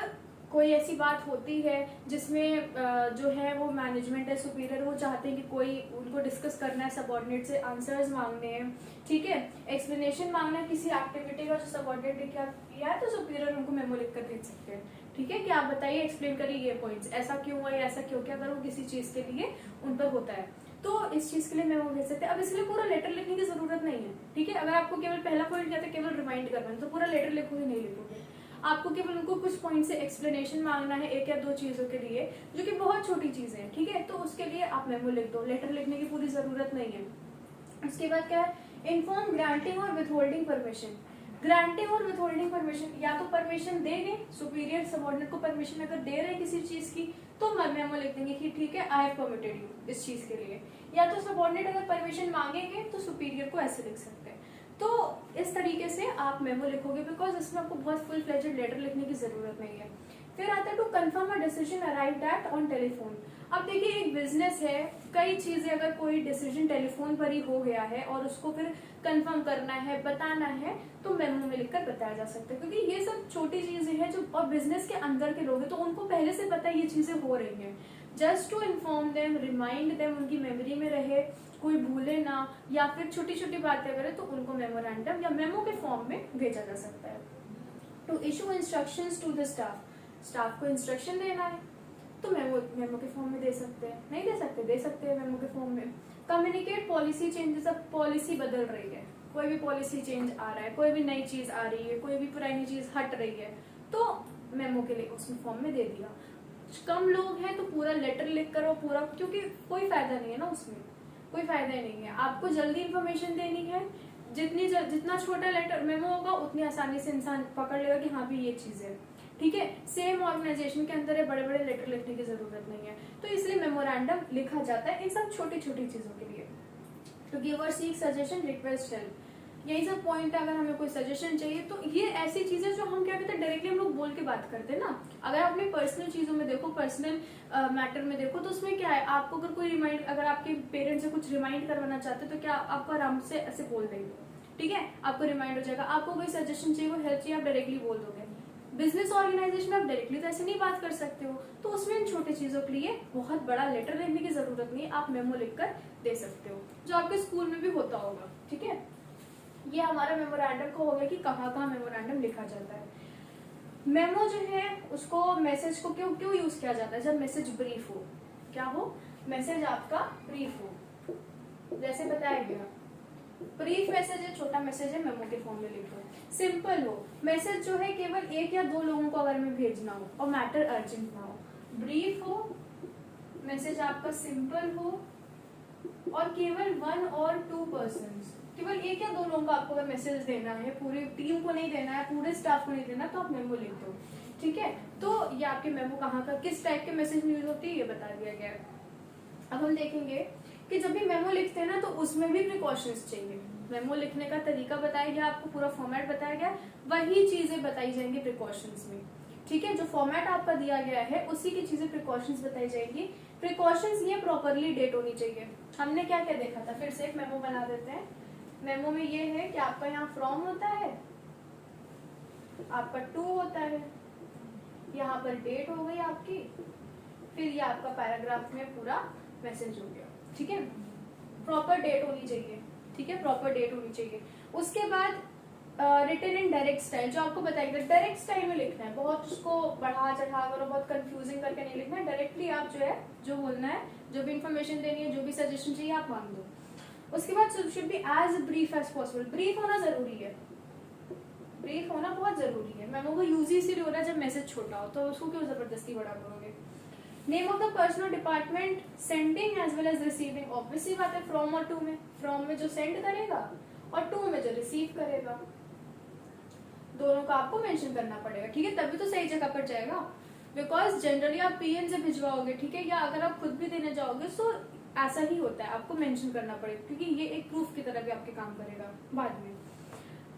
कोई ऐसी बात होती है जिसमें जो है वो मैनेजमेंट है, सुपीरियर, वो चाहते हैं कि कोई उनको डिस्कस करना है, सबऑर्डिनेट से आंसर्स मांगने हैं, ठीक है, एक्सप्लेनेशन मांगना है किसी एक्टिविटी का जो सबऑर्डिनेट ने क्या किया है, तो सुपीरियर उनको मेमो लिख कर भेज सकते हैं, ठीक है, कि आप बताइए, एक्सप्लेन करिए ये पॉइंट्स, ऐसा क्यों हुआ या ऐसा क्यों क्या, अगर वो किसी चीज के लिए उन पर होता है तो इस चीज के लिए मेमो भेज सकते हैं। अब इसलिए पूरा लेटर लिखने की जरूरत नहीं है, ठीक है। अगर आपको केवल पहला पॉइंट कहते हैं केवल रिमाइंड करना है तो पूरा लेटर लिखोगे नहीं लिखोगे, आपको केवल उनको कुछ पॉइंट से एक्सप्लेनेशन मांगना है 1 या 2 चीजों के लिए, जो कि बहुत छोटी चीजें हैं, ठीक है, तो उसके लिए आप मेमो लिख दो, लेटर लिखने की पूरी जरूरत नहीं है। उसके बाद क्या है, इन्फॉर्म ग्रांटिंग और विथहोल्डिंग परमिशन। ग्रांटिंग और विथहोल्डिंग परमिशन, या तो परमिशन देंगे सुपीरियर सबऑर्डिनेट को, परमिशन अगर दे रहे हैं किसी चीज की तो मेमो लिख देंगे कि ठीक है आई हैव परमिटेड यू इस चीज के लिए, या तो सबऑर्डिनेट अगर परमिशन मांगेंगे तो सुपीरियर को ऐसे लिख सकते हैं। तो इस तरीके से आप मेमो लिखोगे, बिकॉज इसमें आपको बहुत फुल फ्लेजेड लेटर लिखने की जरूरत नहीं है। फिर आता है to confirm a decision arrived at on telephone. अब देखिए एक बिजनेस है, कई चीजें, अगर कोई डिसीजन टेलीफोन पर ही हो गया है और उसको फिर कंफर्म करना है, बताना है, तो मेमो में लिखकर बताया जा सकता है, क्योंकि ये सब छोटी चीजें हैं जो, और बिजनेस के अंदर के लोग हैं तो उनको पहले से पता है ये चीजें हो रही हैं, just to inform them, remind them, उनकी मेमोरी में रहे, कोई भूले ना, या फिर छोटी छोटी बातें करे तो उनको मेमोरेंडम या मेमो के फॉर्म में भेजा जा सकता है। To issue instructions to the staff, staff को इंस्ट्रक्शन देना है तो मेमो के फॉर्म में दे सकते हैं, नहीं दे सकते, दे सकते हैं मेमो के फॉर्म में। कम्युनिकेट पॉलिसी चेंजेस, अब पॉलिसी बदल रही है, कोई भी पॉलिसी चेंज आ रहा है, कोई भी नई चीज आ रही है, कोई भी पुरानी चीज हट रही है, तो मेमो के लिए उसमें फॉर्म में दे दिया। कम लोग हैं तो पूरा लेटर लिख करो पूरा, क्योंकि कोई फायदा नहीं है ना उसमें, कोई फायदा ही नहीं है, आपको जल्दी इन्फॉर्मेशन देनी है, जितना छोटा लेटर मेमो होगा उतनी आसानी से इंसान पकड़ लेगा कि हाँ भी ये चीज है, ठीक है। सेम ऑर्गेनाइजेशन के अंदर है, बड़े बड़े लेटर लिखने की जरूरत नहीं है, तो इसलिए मेमोरेंडम लिखा जाता है इन सब छोटी छोटी चीजों के लिए। टू गिव और सीक सजेशन, रिक्वेस्ट, हेल्प, यही सब पॉइंट है। अगर हमें कोई सजेशन चाहिए तो ये ऐसी चीजें जो हम क्या कहते हैं डायरेक्टली हम लोग बोल के बात करते हैं ना। अगर आप अपने पर्सनल चीजों में देखो, पर्सनल मैटर में देखो, तो उसमें क्या है, आपको अगर कोई रिमाइंड, अगर आपके पेरेंट्स से कुछ रिमाइंड करवाना चाहते हैं तो क्या आपको आराम से ऐसे बोल देंगे, ठीक है, आपको रिमाइंड हो जाएगा। आपको कोई सजेशन चाहिए, वो हेल्प चाहिए, आप डायरेक्टली बोल दोगे। बिजनेस ऑर्गेनाइजेशन में आप डायरेक्टली तो ऐसे नहीं बात कर सकते हो, तो उसमें इन छोटी चीजों के लिए बहुत बड़ा लेटर लिखने की जरूरत नहीं, आप मेमो लिखकर दे सकते हो, जो आपके स्कूल में भी होता होगा, ठीक है। ये हमारा मेमोरेंडम का हो गया कि कहाँ कहाँ मेमोरेंडम लिखा जाता है। मेमो जो है उसको, मैसेज को क्यों क्यों यूज किया जाता है, जब मैसेज ब्रीफ हो, क्या हो, मैसेज आपका ब्रीफ हो, जैसे बताया गया ब्रीफ मैसेज है, छोटा मैसेज है, मेमो के फॉर्म में लिखो, सिंपल हो। मैसेज जो है केवल 1 या 2 लोगों को अगर में भेजना हो और मैटर अर्जेंट ना हो, ब्रीफ हो, मैसेज आपका सिंपल हो, और केवल 1 और 2 पर्सन्स, केवल 1 या 2 लोगों को आपको अगर मैसेज देना है, पूरी टीम को नहीं देना है, पूरे स्टाफ को नहीं देना, तो आप मेमो लिख दो, ठीक है। तो ये आपके मेमो कहाँ का, किस टाइप के मैसेज में यूज होती है, ये बता दिया गया है। अब हम देखेंगे कि जब भी मेमो लिखते हैं ना तो उसमें भी प्रिकॉशंस चाहिए। मेमो लिखने का तरीका बताया गया, आपको पूरा फॉर्मेट बताया गया, वही चीजें बताई जाएंगी प्रिकॉशंस में, ठीक है। जो फॉर्मेट आपका दिया गया है उसी की चीजें प्रिकॉशंस बताई जाएंगी। प्रिकॉशंस ये प्रॉपरली डेट होनी चाहिए। हमने क्या क्या देखा था, फिर से एक मेमो बना देते हैं। मेमो में ये है कि आपका यहाँ फ्रॉम होता है, आपका टू होता है, यहाँ पर डेट हो गई आपकी, फिर ये आपका पैराग्राफ में पूरा मैसेज हो गया, ठीक है। प्रॉपर डेट होनी चाहिए, ठीक है, प्रॉपर डेट होनी चाहिए। उसके बाद रिटन इन डायरेक्ट स्टाइल, जो आपको बताएगा डायरेक्ट स्टाइल में लिखना है, बहुत उसको बढ़ा चढ़ा कर और बहुत कंफ्यूजिंग करके नहीं लिखना है, डायरेक्टली आप जो है जो बोलना है, जो भी इन्फॉर्मेशन देनी है, जो भी सजेशन चाहिए आप मांग दो। उसके बाद should be as brief as possible, brief होना जरूरी है, ब्रीफ होना बहुत जरूरी है। मेमो का यूज ही इसीलिए हो रहा है जब मैसेज छोटा हो, तो उसको क्यों जबरदस्ती बड़ा करोगे। Name of the person department, sending as well as receiving, obviously बात है फ्रॉम और टू में, फ्रॉम में जो सेंड करेगा और टू में जो रिसीव करेगा, दोनों का आपको मेंशन करना पड़ेगा, ठीक है, तभी तो सही जगह पर जाएगा। बिकॉज जनरली आप पीएन से भिजवाओगे, ठीक है, या अगर आप खुद भी देने जाओगे तो ऐसा ही होता है, आपको मेंशन करना पड़ेगा, क्योंकि ये एक प्रूफ की तरह भी आपके काम करेगा बाद में।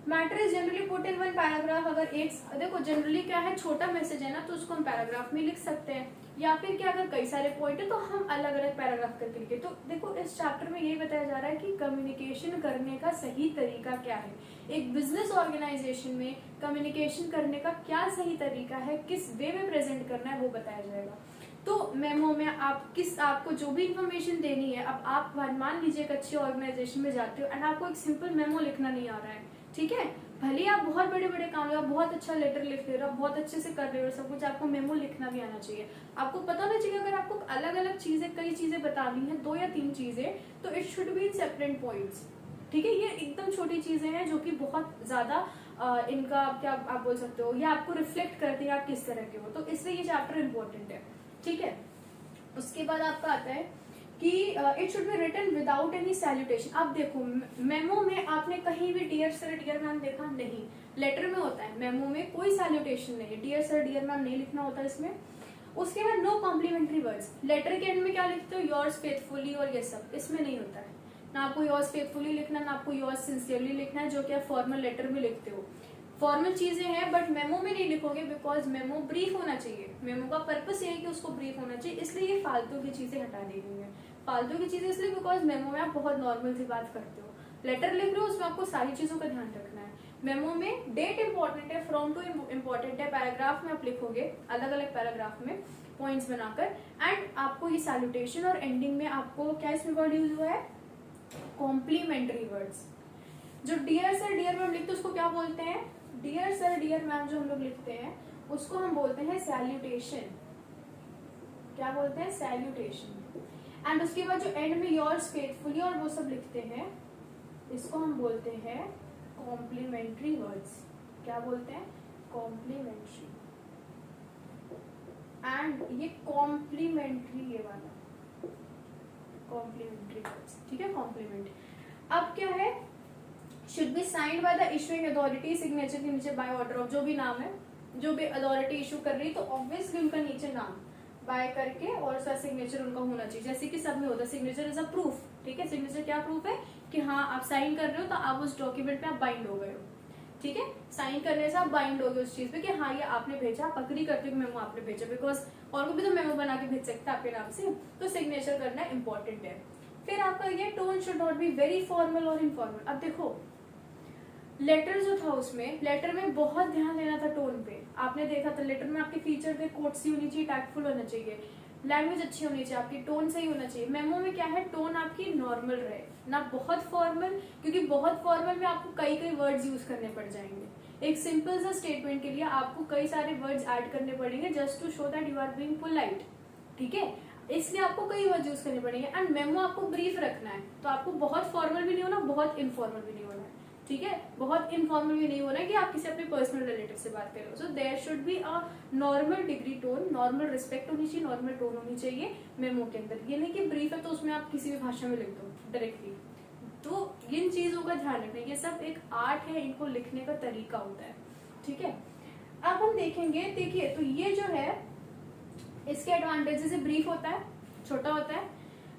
Matter is generally put in one paragraph, अगर एक देखो जनरली क्या है, छोटा मैसेज है ना तो उसको हम पैराग्राफ में लिख सकते हैं, या फिर क्या अगर कई सारे पॉइंट है तो हम अलग अलग पैराग्राफ करके लिखे। तो देखो इस चैप्टर में यही बताया जा रहा है कि कम्युनिकेशन करने का सही तरीका क्या है, एक बिजनेस ऑर्गेनाइजेशन में कम्युनिकेशन करने का क्या सही तरीका है, किस वे में प्रेजेंट करना है वो बताया जाएगा। तो मेमो में आपको जो भी इंफॉर्मेशन देनी है, अब आप मान लीजिए एक अच्छी ऑर्गेनाइजेशन में जाते हो एंड आपको एक सिंपल मेमो लिखना नहीं आ रहा है, ठीक है, भले आप बहुत बड़े बड़े काम आप बहुत अच्छा लेटर लिख रहे हो, आप बहुत अच्छे से कर रहे हो सब कुछ, आपको मेमो लिखना भी आना चाहिए। आपको पता होना चाहिए अगर आपको अलग अलग चीजें, कई चीजें बतानी है, 2 या 3 चीजें, तो it should be in separate points, ठीक है। ये एकदम छोटी चीजें हैं जो कि बहुत ज्यादा इनका क्या आप बोल सकते हो, ये आपको रिफ्लेक्ट करती है आप किस तरह के हो, तो इसलिए ये चैप्टर इंपॉर्टेंट है, ठीक है। उसके बाद आपका आता है कि it should be written without any salutation. अब देखो मेमो में आपने कहीं भी डियर सर डियर मैम देखा नहीं, लेटर में होता है, मेमो में कोई सैल्यूटेशन नहीं है, डियर सर डियर मैम नहीं लिखना होता इसमें। उसके बाद नो कॉम्प्लीमेंट्री वर्ड्स, लेटर के एंड में क्या लिखते हो, योर्स फेथफुली और ये सब, इसमें नहीं होता है, ना आपको योर्स फेथफुली लिखना, ना आपको योर्स सिंसियरली लिखना है, जो कि आप फॉर्मल लेटर में लिखते हो। फॉर्मल चीजें हैं बट मेमो में नहीं लिखोगे, बिकॉज मेमो ब्रीफ होना चाहिए, मेमो का पर्पस ये है कि उसको ब्रीफ होना चाहिए, इसलिए ये फालतू की चीजें हटा दी गई है। फालतू की चीजें इसलिए बिकॉज मेमो में आप बहुत नॉर्मल सी बात करते हो, लेटर लिख रहे हो उसमें आपको सारी चीजों का ध्यान रखना है। मेमो में डेट इंपॉर्टेंट है, फ्रॉम टू इंपॉर्टेंट है, पैराग्राफ में आप लिखोगे अलग अलग पैराग्राफ में पॉइंट्स बनाकर, एंड आपको ये सैल्यूटेशन और एंडिंग में आपको क्या इसमें वर्ड यूज हुआ है, कॉम्प्लीमेंट्री वर्ड्स। जो डियर सर डियर मैम लिखते हैं उसको क्या बोलते हैं, डियर सर डियर मैम जो हम लोग लिखते हैं उसको हम बोलते हैं सैल्यूटेशन, क्या बोलते हैं, सैल्यूटेशन। एंड उसके बाद जो एंड में योर्स फेथफुली और वो सब लिखते हैं इसको हम बोलते हैं कॉम्प्लीमेंट्री वर्ड्स, क्या बोलते हैं, कॉम्प्लीमेंट्री। एंड ये कॉम्प्लीमेंट्री, ये वाला कॉम्प्लीमेंट्री वर्ड्स, ठीक है, कॉम्प्लीमेंट। अब क्या है, should be signed by the issuing authority, signature के नीचे बाय ऑर्डर ऑफ, जो भी नाम है, जो भी अथॉरिटी इशू कर रही है तो ऑब्वियसली उनका नीचे नाम बाय करके और उसका सिग्नेचर उनका होना चाहिए, जैसे कि सब में होता है, सिग्नेचर इज अ प्रूफ, ठीक है, सिग्नेचर क्या प्रूफ है कि हाँ आप साइन कर रहे हो तो आप उस डॉक्यूमेंट पे आप बाइंड हो गए हो, ठीक है, साइन करने से आप बाइंड हो गए उस चीज पे कि हाँ ये आपने भेजा, आप अग्री करते हो मेमो आपने भेजा, बिकॉज और को भी तो मेमो बना के भेज सकता है आपके नाम से, तो सिग्नेचर करना इंपॉर्टेंट है। फिर आपका ये tone should not be very formal और इनफॉर्मल। अब देखो लेटर जो था उसमें, लेटर में बहुत ध्यान देना था टोन पे, आपने देखा था लेटर में आपके फीचर थे, कोट्स ही होनी चाहिए, टैक्टफुल होना चाहिए, लैंग्वेज अच्छी होनी चाहिए आपकी, टोन सही होना चाहिए। मेमो में क्या है, टोन आपकी नॉर्मल रहे, ना बहुत फॉर्मल, क्योंकि बहुत फॉर्मल में आपको कई कई वर्ड्स यूज करने पड़ जाएंगे। एक सिंपल सा स्टेटमेंट के लिए आपको कई सारे वर्ड्स ऐड करने पड़ेंगे just to show that you are being polite, ठीक है, इसलिए आपको कई वर्ड यूज करने पड़ेंगे। एंड मेमो आपको ब्रीफ रखना है, तो आपको बहुत फॉर्मल भी नहीं होना, बहुत इनफॉर्मल भी नहीं होना है, ठीक है, बहुत इनफॉर्मल भी नहीं होना है कि आप किसी अपने पर्सनल रिलेटिव से बात कर रहे हो। So there should be a normal degree tone, normal respect होनी चाहिए, नॉर्मल टोन होनी चाहिए मेमो के अंदर। ये नहीं कि ब्रीफ है तो उसमें आप किसी भी भाषा में लिख दो डायरेक्टली, तो इन चीजों का ध्यान रखना, ये सब एक आर्ट है, इनको लिखने का तरीका होता है, ठीक है। अब हम देखेंगे, देखिए तो ये जो है इसके एडवांटेजेस है, ब्रीफ होता है, छोटा होता है,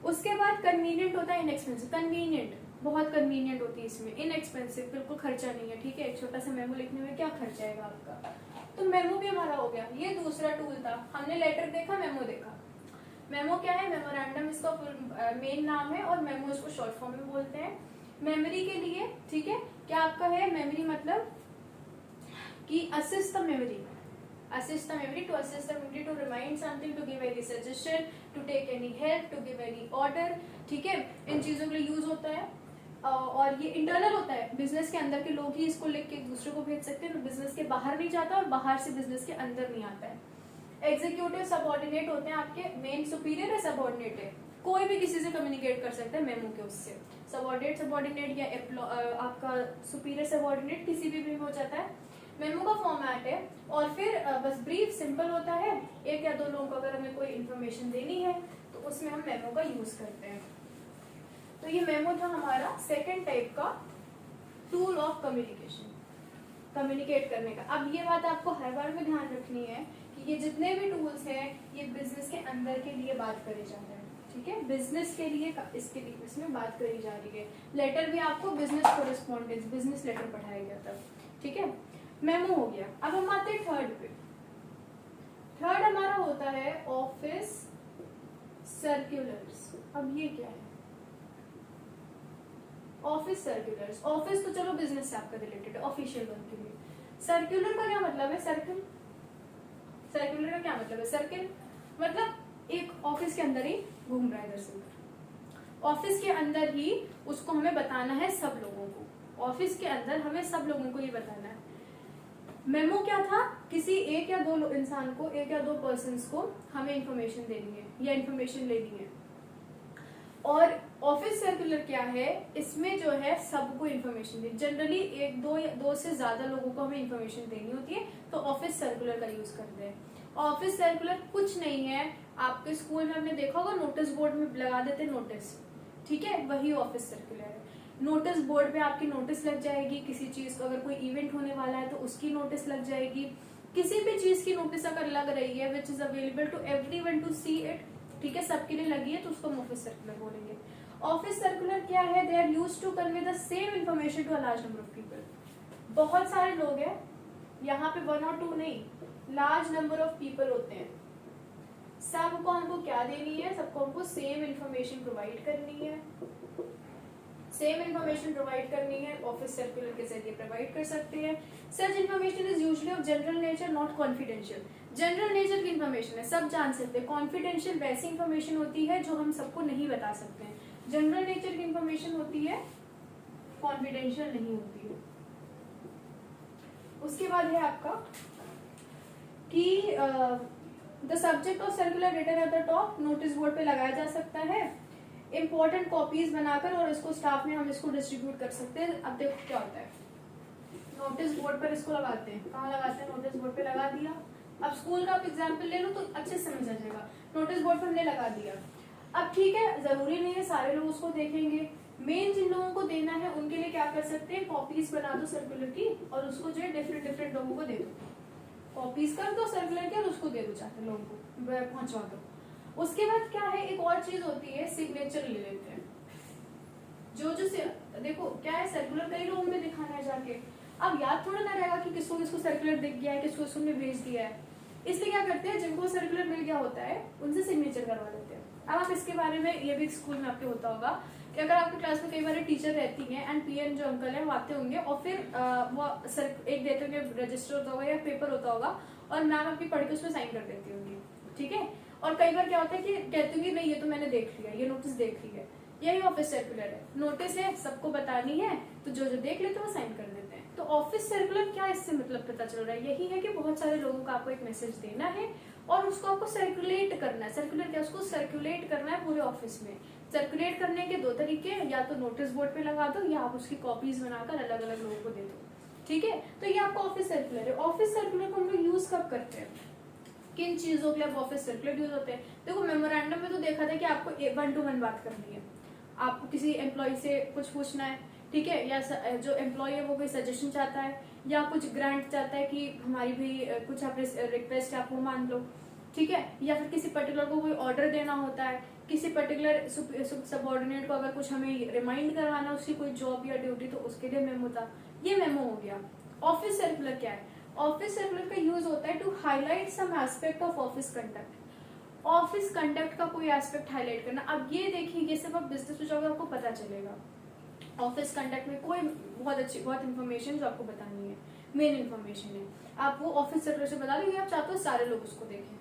उसके बाद कन्वीनियंट होता है, इनएक्सपेंसिव, कन्वीनियंट बहुत कन्वीनियंट होती है इसमें, इनएक्सपेंसिव बिल्कुल खर्चा नहीं है, ठीक है, एक छोटा सा मेमो लिखने में क्या खर्चा आएगा आपका। तो मेमो भी हमारा हो गया, ये दूसरा टूल था, हमने लेटर देखा, मेमो देखा। मेमो क्या है, मेमोरेंडम इसका मेन नाम है और मेमो इसको शॉर्ट फॉर्म में बोलते हैं। मेमोरी के लिए, ठीक है, क्या आपका है मेमोरी, मतलब कि assist the memory, assist the memory, to assist the memory to remind something, to give any suggestion, to take any help, to give any order, ठीक है, इन चीजों के लिए यूज होता है। और ये इंटरनल होता है, बिजनेस के अंदर के लोग ही इसको लिख के एक दूसरे को भेज सकते हैं, तो बिजनेस के बाहर नहीं जाता और बाहर से बिजनेस के अंदर नहीं आता है। एग्जीक्यूटिव सबऑर्डिनेट होते हैं आपके, मेन सुपीरियर है, सबऑर्डिनेट है, कोई भी किसी से कम्युनिकेट कर सकता है मेमो के उससे। सबऑर्डिनेट या आपका सुपीरियर सबऑर्डिनेट किसी भी हो जाता है। मेमो का फॉर्मेट है और फिर बस ब्रीफ सिंपल होता है, एक या दो लोगों को अगर हमें कोई इन्फॉर्मेशन देनी है तो उसमें हम मेमो का यूज करते हैं। तो ये मेमो था हमारा सेकेंड टाइप का टूल ऑफ कम्युनिकेशन, कम्युनिकेट करने का। अब ये बात आपको हर बार में ध्यान रखनी है कि ये जितने भी टूल्स हैं ये बिजनेस के अंदर के लिए बात करी जा रही है, ठीक है, बिजनेस के लिए इसके लिए इसमें बात करी जा रही है। लेटर भी आपको बिजनेस कोरेस्पॉन्डेंस, बिजनेस लेटर पढ़ाया गया था, ठीक है। मेमो हो गया। अब हम आते हैं थर्ड पे। थर्ड हमारा होता है ऑफिस सर्कुलर्स। अब ये क्या है? ऑफिस सर्कुलर्स, ऑफिस तो चलो बिजनेस से आपका रिलेटेड है, ऑफिशियल वर्क के लिए। सर्कुलर का क्या मतलब है? सर्कल, सर्कुलर का क्या मतलब है? सर्कल मतलब एक ऑफिस के अंदर ही घूम रहा है इधर से उधर, ऑफिस के अंदर ही उसको हमें बताना है सब लोगों को, ऑफिस के अंदर हमें सब लोगों को ये बताना है। मेमो क्या था? किसी एक या दो इंसान को, एक या दो पर्सन्स को हमें इंफॉर्मेशन देनी है या इंफॉर्मेशन लेनी है। और ऑफिस सर्कुलर क्या है? इसमें जो है सबको इन्फॉर्मेशन दी, जनरली एक दो या दो से ज्यादा लोगों को हमें इन्फॉर्मेशन देनी होती है, तो ऑफिस सर्कुलर का यूज करते हैं। ऑफिस सर्कुलर कुछ नहीं है, आपके स्कूल में हमने देखा होगा नोटिस बोर्ड में लगा देते नोटिस, ठीक है, वही ऑफिस सर्कुलर है। नोटिस बोर्ड पे आपकी नोटिस लग जाएगी, किसी चीज को अगर कोई इवेंट होने वाला है तो उसकी नोटिस लग जाएगी, किसी भी चीज की नोटिस अगर लग रही है which is available to everyone to see it, ठीक है, सबके लिए लगी है तो उसको हम ऑफिस सर्कुलर बोलेंगे। ऑफिस सर्कुलर क्या है? They are used to convey the same information to a large number of people. बहुत सारे लोग हैं, यहाँ पे 1 और 2 नहीं, लार्ज नंबर ऑफ पीपल होते हैं, सबको हमको क्या देनी है? सबको हमको सेम इन्फॉर्मेशन प्रोवाइड करनी है, सेम इन्फॉर्मेशन प्रोवाइड करनी है, ऑफिस सर्कुलर के जरिए प्रोवाइड कर सकते हैं। सच information is usually of general nature not confidential. General nature की इन्फॉर्मेशन है, सब जान सकते हैं। कॉन्फिडेंशियल वैसी इन्फॉर्मेशन होती है जो हम सबको नहीं बता सकते हैं। जनरल नेचर की इन्फॉर्मेशन होती है, कॉन्फिडेंशियल नहीं होती है। उसके बाद है आपका कि the subject of circular written at the top, notice board पे लगाया जा सकता है, इंपॉर्टेंट कॉपीज बनाकर और इसको स्टाफ में हम इसको डिस्ट्रीब्यूट कर सकते हैं। अब देखो क्या होता है, नोटिस बोर्ड पर इसको लगाते हैं, कहाँ लगाते हैं? नोटिस बोर्ड पे लगा दिया। अब स्कूल का आप एग्जाम्पल ले लो तो अच्छे से समझ आ जाएगा। नोटिस बोर्ड पर हमने लगा दिया, अब ठीक है, जरूरी नहीं है सारे लोग उसको देखेंगे, मेन जिन लोगों को देना है उनके लिए क्या कर सकते हैं? कॉपीज बना दो सर्कुलर की और उसको जो है डिफरेंट डिफरेंट लोगों को दे दो, कॉपीज कर दो सर्कुलर की और उसको दे दो, चाहते लोगों को पहुंचवा दो। उसके बाद क्या है, एक और चीज होती है, सिग्नेचर ले लेते हैं। जो देखो क्या है, सर्कुलर कई लोगों में दिखाना है जाके, अब याद थोड़ा ना रहेगा कि किसको किसको सर्कुलर दिख गया है, किसको किसको भेज दिया है, इसलिए क्या करते हैं, जिनको सर्कुलर मिल गया होता है उनसे सिग्नेचर करवा देते हैं। अब आप इसके बारे में, ये भी स्कूल में आपके होता होगा कि अगर आपकी क्लास में कई बार टीचर रहती हैं एंड पीएन जो अंकल है वो आते होंगे और फिर वो एक देते होंगे, रजिस्टर होता होगा या पेपर होता होगा और मैम आपकी पढ़ के उसमें साइन कर देती होंगी, ठीक है। और कई बार क्या होता है कि कहती होंगी नहीं ये तो मैंने देख लिया, ये नोटिस देख ली है, यही ऑफिस सर्कुलर है, नोटिस है सबको बतानी है, तो जो जो देख लेते हैं वो साइन कर देते हैं। तो ऑफिस सर्कुलर क्या, इससे मतलब पता चल रहा है, यही है कि बहुत सारे लोगों को आपको एक मैसेज देना है और उसको आपको सर्कुलेट करना है। सर्कुलर क्या, उसको सर्कुलेट करना है पूरे ऑफिस में। सर्कुलेट करने के 2 तरीके, या तो नोटिस बोर्ड पे लगा दो या आप उसकी कॉपीज बनाकर अलग अलग लोगों को दे दो, ठीक है। तो ये आपका ऑफिस सर्कुलर है। ऑफिस सर्कुलर को हम लोग यूज कब करते हैं, किन चीजों के लिए ऑफिस सर्कुलर यूज होते हैं? देखो मेमोरेंडम में तो देखा था कि आपको 1 to 1 बात करनी है, आपको किसी एम्प्लॉय से कुछ पूछना है, ठीक है, या जो एम्प्लॉय है वो कोई सजेशन चाहता है या कुछ ग्रांट चाहता है कि हमारी भी कुछ आप रिक्वेस्ट है आप वो मान लो, ठीक है, या फिर किसी पर्टिकुलर को कोई ऑर्डर देना होता है, किसी पर्टिकुलर सबऑर्डिनेट को अगर कुछ हमें रिमाइंड करवाना उसकी कोई जॉब या ड्यूटी, तो उसके लिए मेमो था, ये मेमो हो गया। ऑफिस सर्कुलर क्या है? ऑफिस सर्कुलर का यूज होता है to highlight some aspect of office conduct, office conduct का कोई एस्पेक्ट हाईलाइट करना। अब ये देखिए, ये सब आप बिजनेस में जाओगे आपको पता चलेगा, ऑफिस कंडक्ट में कोई बहुत इंफॉर्मेशन जो आपको बतानी है, मेन इंफॉर्मेशन है, आप वो ऑफिस सर्कुलर से बता देंगे, आप चाहते हो सारे लोग उसको देखें।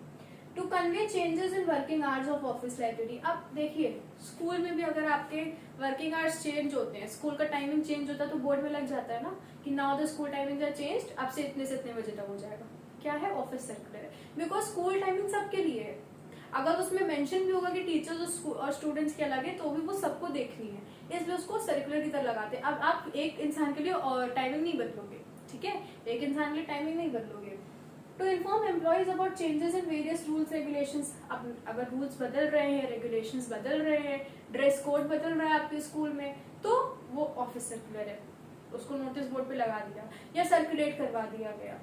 To convey changes in working hours of office library. अब देखिए स्कूल में भी अगर आपके वर्किंग आवर्स चेंज होते हैं, स्कूल का टाइमिंग चेंज होता है तो बोर्ड में लग जाता है ना कि now the school timing are changed, अब से इतने बजे तक हो जाएगा। क्या है? ऑफिस सर्कुलर है, बिकॉज स्कूल टाइमिंग सबके लिए है। अगर उसमें मेंशन भी होगा कि टीचर्स और स्टूडेंट्स के अलग है तो भी वो सबको देखनी है, इसलिए उसको सर्कुलर की तरह लगाते हैं। अब आप एक इंसान के लिए टाइमिंग नहीं बदलोगे, ठीक है, एक इंसान के लिए टाइमिंग नहीं बदलोगे। To inform employees about changes in various rules regulations. अब अगर रूल्स बदल रहे हैं, रेगुलेशंस बदल रहे हैं, ड्रेस कोड बदल रहा है आपके स्कूल में, तो वो ऑफिस सर्कुलर है, उसको नोटिस बोर्ड पे लगा दिया या सर्कुलेट करवा दिया गया,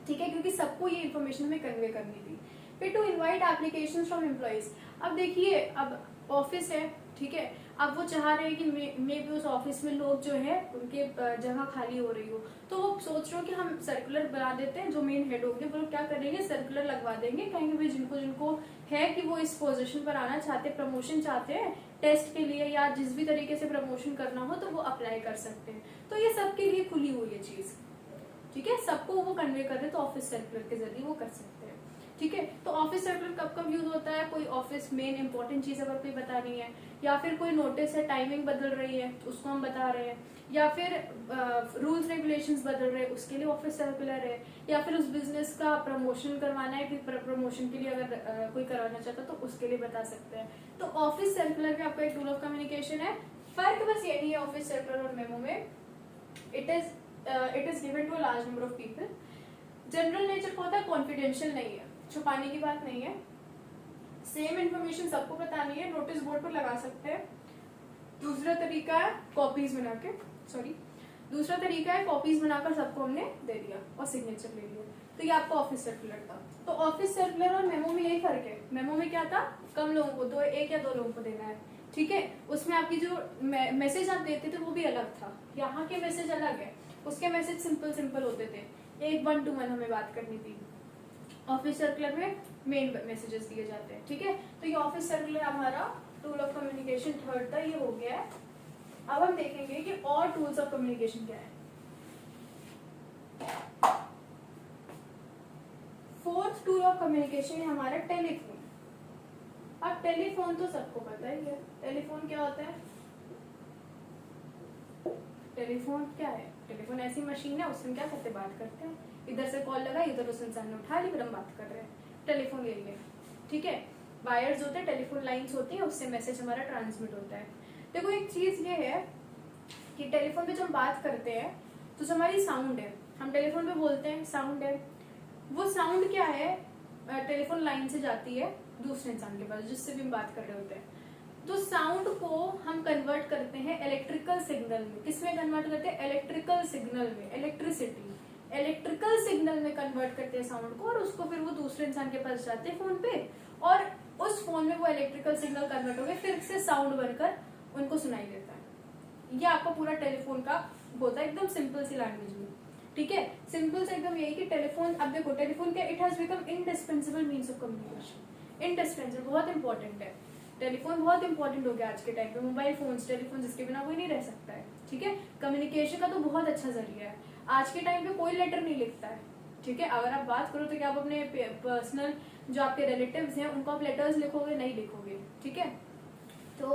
ठीक है, क्योंकि सबको ये इन्फॉर्मेशन हमें कन्वे करनी थी। फिर to invite application from employees. अब देखिए अब ऑफिस है, ठीक है, अब वो चाह रहे हैं कि मे भी उस ऑफिस में लोग जो है उनके जगह खाली हो रही हो, तो वो सोच रहे हो कि हम सर्कुलर बना देते हैं। जो मेन हेड होंगे वो क्या करेंगे, सर्कुलर लगवा देंगे, कहेंगे भाई जिनको है कि वो इस पोजीशन पर आना चाहते हैं, प्रमोशन चाहते हैं टेस्ट के लिए या जिस भी तरीके से प्रमोशन करना हो तो वो अप्लाई कर सकते हैं। तो ये सबके लिए खुली हुई है चीज, ठीक है, सबको वो कन्वे कर रहे हैं, तो ऑफिस सर्कुलर के जरिए वो कर सकते हैं, ठीक है। तो ऑफिस सर्कुलर कब कब यूज होता है, कोई ऑफिस मेन इंपॉर्टेंट चीज अगर कोई बतानी है, या फिर कोई नोटिस है, टाइमिंग बदल रही है उसको हम बता रहे हैं, या फिर रूल्स रेगुलेशंस बदल रहे हैं उसके लिए ऑफिस सर्कुलर है, या फिर उस बिजनेस का प्रमोशन करवाना है कि प्रमोशन के लिए अगर कोई करवाना चाहता है तो उसके लिए बता सकते हैं। तो ऑफिस सर्कुलर भी आपका एक टूल ऑफ कम्युनिकेशन है। फर्क बस यही है ऑफिस सर्कुलर और मेमो में, it is given to a large number of people. General nature का होता है, कॉन्फिडेंशियल नहीं है, छुपाने की बात नहीं है, सेम इन्फॉर्मेशन सबको बतानी है, नोटिस बोर्ड पर लगा सकते हैं। दूसरा तरीका है कॉपीज बना के, दूसरा तरीका है कॉपीज बनाकर सबको हमने दे दिया और सिग्नेचर ले लिया, तो ये आपका ऑफिस सर्कुलर था। तो ऑफिस सर्कुलर और मेमो में यही फर्क है, मेमो में क्या था, कम लोगों को, एक या दो लोगों को देना है, ठीक है, उसमें आपकी जो मैसेज आप देते थे वो भी अलग था, यहाँ के मैसेज अलग है, उसके मैसेज सिंपल होते थे, एक 1 to 1 हमें बात करनी थी। ऑफिस सर्कुलर में मेन मैसेजेस दिए जाते हैं, ठीक है। तो ये ऑफिस सर्कुलर हमारा टूल ऑफ कम्युनिकेशन थर्ड था, ये हो गया है। अब हम देखेंगे कि और टूल्स ऑफ कम्युनिकेशन क्या है। फोर्थ टूल ऑफ कम्युनिकेशन है हमारा टेलीफोन। अब टेलीफोन तो सबको पता ही है, टेलीफोन क्या होता है, टेलीफोन क्या है, टेलीफोन ऐसी मशीन है उससे हम क्या करते, बात करते हैं, इधर से कॉल लगा, इधर उस इंसान ने उठा ली, फिर हम बात कर रहे हैं, टेलीफोन यही है, ठीक है। वायर्स होते हैं, टेलीफोन लाइंस होती है, उससे मैसेज हमारा ट्रांसमिट होता है। देखो एक चीज ये है कि टेलीफोन पे जब हम बात करते हैं तो जो हमारी साउंड है, हम टेलीफोन पे बोलते हैं, साउंड है, वो साउंड क्या है, टेलीफोन लाइन से जाती है दूसरे इंसान के पास जिससे भी हम बात कर रहे होते हैं। तो साउंड को हम कन्वर्ट करते हैं इलेक्ट्रिकल सिग्नल में, किसमें कन्वर्ट करते हैं, इलेक्ट्रिकल सिग्नल में, इलेक्ट्रिकल सिग्नल में कन्वर्ट करते हैं साउंड को, और उसको फिर वो दूसरे इंसान के पास जाते हैं फोन पे, और उस फोन में वो इलेक्ट्रिकल सिग्नल कन्वर्ट हो गए, फिर से साउंड बनकर उनको सुनाई देता है। ये आपका पूरा टेलीफोन का होता है, एकदम सिंपल सी लैंग्वेज में, ठीक है, सिंपल से एकदम यही कि टेलीफोन, अब देखो टेलीफोन क्या, it has become indispensable means of communication, indispensable, बहुत इंपॉर्टेंट है, टेलीफोन बहुत इंपॉर्टेंट हो गया आज के टाइम पे, मोबाइल फोन्स, टेलीफोन जिसके बिना कोई नहीं रह सकता है, ठीक है। कम्युनिकेशन का तो बहुत अच्छा जरिया है, आज के टाइम पे कोई लेटर नहीं लिखता है, ठीक है। अगर आप बात करो तो क्या आप अपने पर्सनल जो आपके रिलेटिव्स हैं उनको आप लेटर्स लिखोगे, नहीं लिखोगे, ठीक है। तो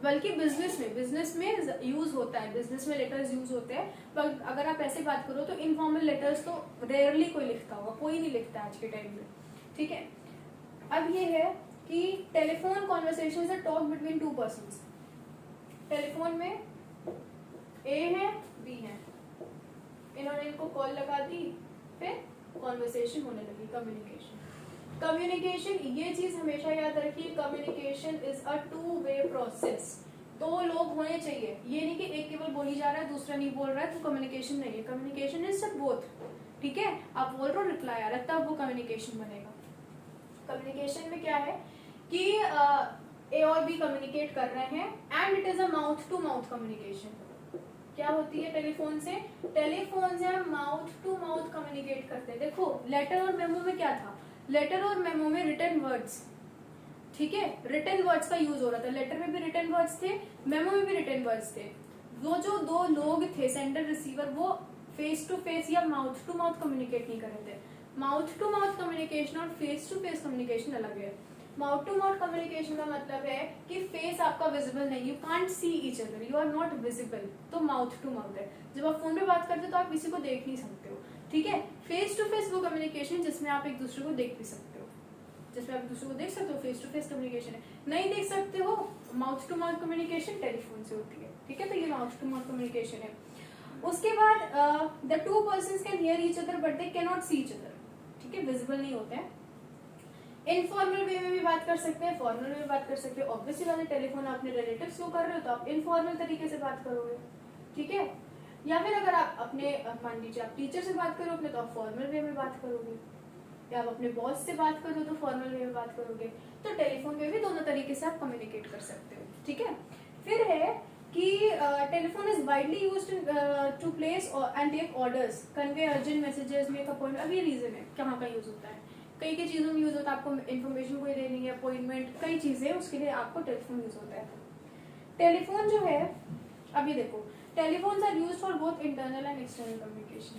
बल्कि बिजनेस में यूज होता है, बिजनेस में लेटर्स यूज होते हैं, पर अगर आप ऐसे बात करो तो इनफॉर्मल लेटर्स तो रेयरली कोई लिखता होगा, कोई नहीं लिखता आज के टाइम में, ठीक है। अब ये है कि टेलीफोन कॉन्वर्सेशन है talk between two persons, telephone में ए है बी है, इन्होंने इनको कॉल लगा दी, फिर कॉन्वर्सेशन होने लगी, कम्युनिकेशन, ये चीज हमेशा याद रखिए, communication is a 2-way process, 2 लोग होने चाहिए, ये नहीं कि एक केवल बोली जा रहा है दूसरा नहीं बोल रहा है तो कम्युनिकेशन नहीं है, कम्युनिकेशन इज बोथ, ठीक है। आप बोल रहे हो, रिप्लाई आ रहा है, तब वो कम्युनिकेशन बनेगा। कम्युनिकेशन में क्या है कि ए और बी कम्युनिकेट कर रहे हैं and it is a mouth to mouth communication. क्या होती है टेलीफोन से हम माउथ टू माउथ कम्युनिकेट करते हैं। देखो लेटर और मेमो में क्या था, लेटर और मेमो में रिटन वर्ड्स, ठीक है, रिटन वर्ड्स का यूज हो रहा था, लेटर में भी रिटन वर्ड्स थे, मेमो में भी रिटन वर्ड्स थे। वो जो 2 लोग थे सेंडर रिसीवर, वो फेस टू फेस या माउथ टू माउथ कम्युनिकेट नहीं कर रहे थे, माउथ टू माउथ कम्युनिकेशन और फेस टू फेस कम्युनिकेशन अलग है। माउथ टू माउथ कम्युनिकेशन का मतलब है कि फेस आपका विजिबल नहीं, you can't see each other, you are not visible, तो माउथ टू माउथ है। जब आप फोन पे बात करते हो तो आप किसी को देख नहीं सकते हो, ठीक है। फेस टू फेस वो कम्युनिकेशन जिसमें आप एक दूसरे को देख भी सकते हो, जिसमें आप एक दूसरे को देख सकते हो, फेस टू फेस कम्युनिकेशन है। नहीं देख सकते हो, mouth to mouth communication telephone से होती है, ठीक है। तो ये माउथ टू माउथ कम्युनिकेशन है। उसके बाद the two persons can hear each other but they can not see each other, ठीक है, विजिबल नहीं होते हैं। इनफॉर्मल वे में भी बात कर सकते हैं, फॉर्मल वे में बात कर सकते हैं। ऑब्वियसली बात है, टेलीफोन अपने रिलेटिव्स को कर रहे हो तो आप इनफॉर्मल तरीके से बात करोगे, ठीक है। या फिर अगर आप अपने मान लीजिए आप टीचर से बात करो अपने, तो आप फॉर्मल वे में बात करोगे, या आप अपने बॉस से बात करो तो फॉर्मल वे में बात करोगे। तो टेलीफोन पे भी दोनों तरीके से आप कम्युनिकेट कर सकते हो, ठीक है। फिर है कि telephone is widely used to place and take orders, convey urgent messages, make appointment. अब ये रीजन है कहाँ का यूज होता है, कई कई चीजों में यूज होता है। आपको इन्फॉर्मेशन कोई देनी है, अपॉइंटमेंट, कई चीजें, उसके लिए आपको टेलीफोन यूज होता है। टेलीफोन जो है, अब ये देखो, telephones are used for both internal and external communication.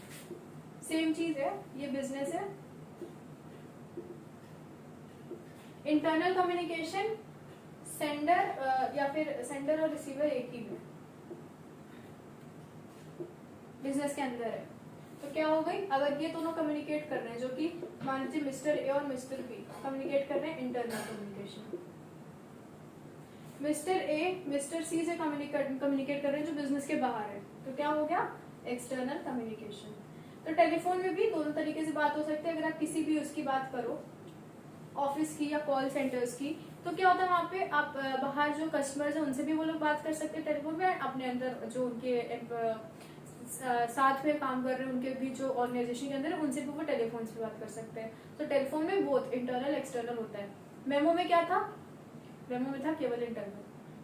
Same चीज है, ये बिजनेस है। इंटरनल कम्युनिकेशन सेंडर या फिर सेंडर और रिसीवर एक ही में बिजनेस के अंदर है। तो क्या हो गई, अगर ये दोनों कम्युनिकेट कर रहे हैं, जो कि मान लीजिए मिस्टर ए और मिस्टर बी कम्युनिकेट कर रहे हैं, internal communication. Mister A mister C से कम्युनिकेट कर रहे हैं जो बिजनेस के बाहर है, तो क्या हो गया, एक्सटर्नल कम्युनिकेशन। तो टेलीफोन में भी दोनों तरीके से बात हो सकती है। अगर आप किसी भी उसकी बात करो, ऑफिस की या कॉल सेंटर्स की, तो क्या होता है वहाँ पे आप बाहर जो कस्टमर्स हैं उनसे भी वो लोग बात कर सकते हैं टेलीफोन पे, अपने अंदर जो उनके साथ में काम कर रहे हैं उनके भी जो ऑर्गेनाइजेशन के अंदर है उनसे भी वो टेलीफोन से बात कर सकते हैं। तो टेलीफोन में बहुत इंटरनल एक्सटर्नल होता है। मेमो में क्या था, मेमो में था केवल इंटरनल,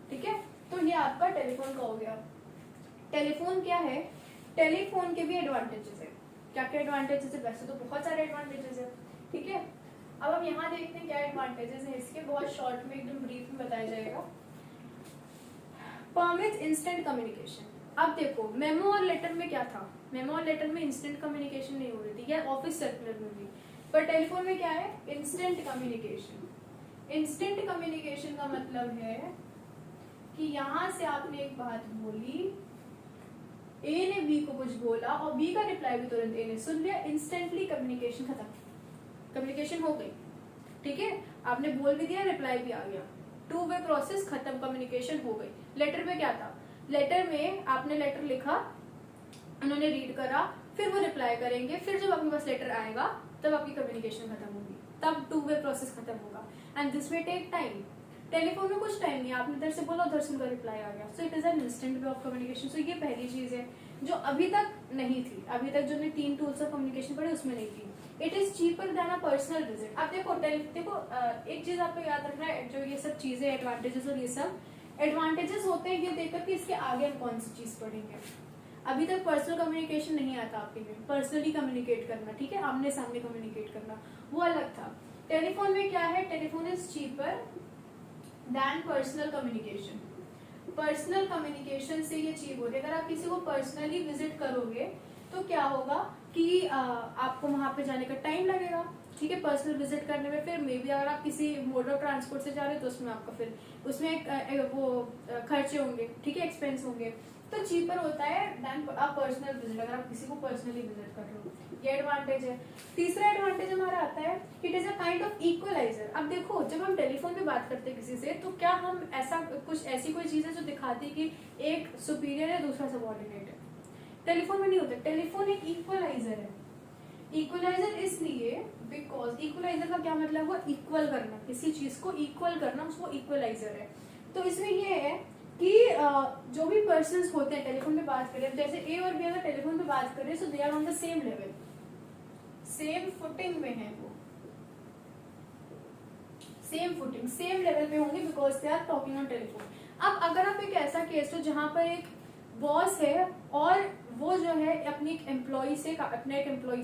ठीक है। तो ये आपका टेलीफोन का हो गया। टेलीफोन क्या है, टेलीफोन के भी एडवांटेजेस है। क्या क्या एडवांटेजेस है, वैसे तो बहुत सारे एडवांटेजेस है, ठीक है। अब हम यहाँ देखते हैं क्या एडवांटेजेस है इसके, बहुत शॉर्ट में एकदम ब्रीफ में बताया जाएगा। Permits instant communication. अब देखो, मेमो और लेटर में क्या था, मेमो और लेटर में इंस्टेंट कम्युनिकेशन नहीं हो रही थी, या ऑफिस सर्कुलर में भी, पर टेलीफोन में क्या है, इंस्टेंट कम्युनिकेशन। इंस्टेंट कम्युनिकेशन का मतलब है कि यहाँ से आपने एक बात बोली, ए ने बी को कुछ बोला और बी का रिप्लाई भी तुरंत ए ने सुन लिया, इंस्टेंटली कम्युनिकेशन खत्म, कम्युनिकेशन हो गई, ठीक है। आपने बोल भी दिया, रिप्लाई भी आ गया, टू वे प्रोसेस खत्म, कम्युनिकेशन हो गई। लेटर में क्या था, लेटर में आपने लेटर लिखा, उन्होंने रीड करा, फिर वो रिप्लाई करेंगे, फिर जब आपके पास लेटर आएगा तब आपकी कम्युनिकेशन खत्म होगी, तब टू वे प्रोसेस खत्म होगा, and this will take time. Telephone में कुछ टाइम नहीं, आपने इधर से बोला उधर से उनका रिप्लाई आ गया, so it is an instant way of communication. So ये पहली चीज है जो अभी तक नहीं थी, अभी तक जो हमने 3 टूल्स ऑफ कम्युनिकेशन पढ़े उसमें नहीं थी। It is cheaper than a personal visit. अब देखो एक चीज आपको याद रखना है, जो ये सब चीजें एडवांटेजेस और ये सब एडवांटेजेस होते हैं ये देखकर कि इसके आगे हम कौन सी चीज पढ़ेंगे। अभी तक पर्सनल कम्युनिकेशन नहीं आता आपके लिए, पर्सनली कम्युनिकेट करना, ठीक है, आमने सामने कम्युनिकेट करना, वो अलग था। टेलीफोन में क्या है, telephone is cheaper than personal communication. Personal communication से ये चीज होती है, अगर आप किसी को पर्सनली विजिट करोगे तो क्या होगा कि आपको वहां पे जाने का टाइम लगेगा, ठीक है, पर्सनल विजिट करने में। फिर मे बी अगर आप किसी मोड ऑफ ट्रांसपोर्ट से जा रहे हो तो उसमें आपका फिर उसमें वो खर्चे होंगे, ठीक है, एक्सपेंस होंगे, तो चीपर होता है देन पर्सनल विजिट, अगर आप किसी को पर्सनली विजिट कर रहे हो, ये एडवांटेज है। तीसरा एडवांटेज हमारा आता है, it is a kind of equaliser. अब देखो, जब हम टेलीफोन पे बात करते हैं किसी से, तो क्या हम ऐसी कोई चीज है जो दिखाती है कि एक सुपीरियर है दूसरा सबऑर्डिनेट है, टेलीफोन में नहीं होता। टेलीफोन एक इक्वलाइजर है। इक्वलाइजर इसलिए बिकॉज इक्वलाइजर का क्या मतलब हुआ, इक्वल करना, किसी चीज को इक्वल करना, उसको इक्वलाइजर है। तो इसमें ये है कि जो भी पर्सन्स होते हैं टेलीफोन पे बात करें, जैसे ए और बी अगर टेलीफोन पे बात करें, so they are on the same level, same footing में है, वो सेम फुटिंग, सेम लेवल पे होंगे because they are talking on telephone. अब अगर आप एक ऐसा केस हो जहां पर एक बॉस है और वो जो है अपने एक एम्प्लॉय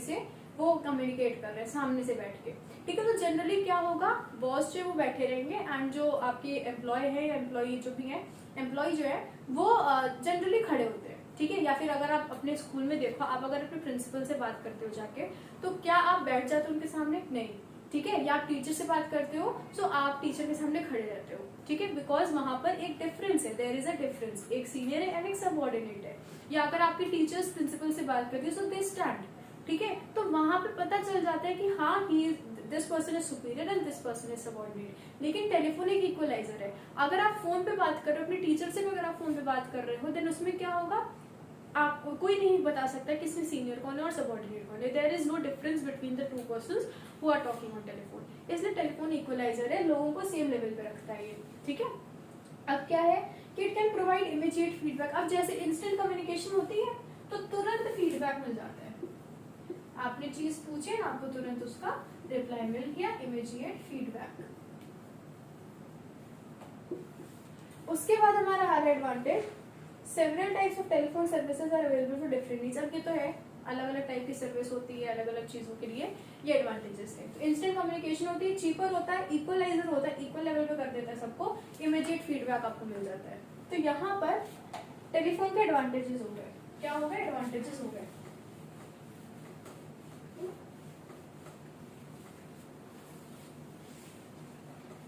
से वो कम्युनिकेट कर रहे हैं सामने से बैठ के, ठीक है। तो जनरली क्या होगा, बॉस जो है वो बैठे रहेंगे एंड जो आपके एम्प्लॉय है या एम्प्लॉई जो भी है, एम्प्लॉय जो है वो जनरली खड़े होते हैं, ठीक है। या फिर अगर आप अपने स्कूल में देखो, आप अगर अपने प्रिंसिपल से बात करते हो जाके, तो क्या आप बैठ जाते हो उनके सामने? नहीं, ठीक है। या आप टीचर से बात करते हो तो आप टीचर के सामने खड़े रहते हो, ठीक है, बिकॉज वहां पर एक डिफरेंस है, देयर इज अ डिफरेंस, एक सीनियर है एंड एक सबऑर्डिनेट है। या अगर आपके टीचर्स प्रिंसिपल से बात करते हो सो दे स्टैंड, ठीक है। तो वहां पे पता चल जाता है कि हाँ ही this person is superior and this person is subordinate. लेकिन टेलीफोन एक इक्वलाइजर है। अगर आप फोन पे बात कर रहे हो अपने टीचर से भी, अगर आप फोन पे बात कर रहे हो, देन उसमें क्या होगा, आपको कोई नहीं बता सकता किसमें सीनियर कौन है और सबऑर्डिनेट कौन है। There is no difference between the two persons who are talking on telephone. इसलिए टेलीफोन इक्वलाइजर है, लोगों को सेम लेवल पे रखता है ये, ठीक है। अब क्या है कि it can provide immediate feedback. अब जैसे इंस्टेंट कम्युनिकेशन होती है तो तुरंत फीडबैक मिल जाता है। आपने चीज पूछे, आपको तुरंत उसका रिप्लाई मिल गया, इमीडिएट फीडबैक। उसके बाद हमारा आ रहा advantage, several types of telephone services are available for different needs. अब ये तो है, अलग अलग टाइप की सर्विस होती है अलग अलग चीजों के लिए, ये एडवांटेजेस है। तो इंस्टेंट कम्युनिकेशन होती है, चीपर होता है, इक्वलाइजर होता है, इक्वल लेवल पे कर देता है सबको, इमीडिएट फीडबैक आपको मिल जाता है। तो यहाँ पर टेलीफोन के एडवांटेजेस हो गए, क्या हो गए, एडवांटेजेस हो गए।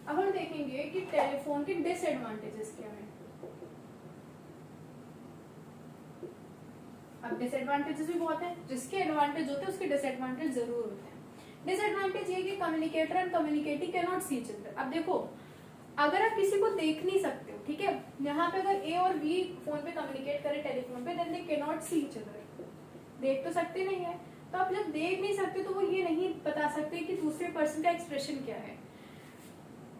अब हम देखेंगे कि टेलीफोन के डिसएडवांटेजेस क्या है। अब डिसएडवांटेजेस भी बहुत है, जिसके एडवांटेज होते हैं उसके डिसएडवांटेज जरूर होते हैं। डिसएडवांटेज ये कि communicator and communicating can not see each other. अब देखो, अगर आप किसी को देख नहीं सकते हो, ठीक है, यहाँ पे अगर ए और बी फोन पे कम्युनिकेट करें टेलीफोन पे, then they can not see each other. देख तो सकते नहीं है, तो आप जब देख नहीं सकते तो वो ये नहीं बता सकते कि दूसरे पर्सन का एक्सप्रेशन क्या है,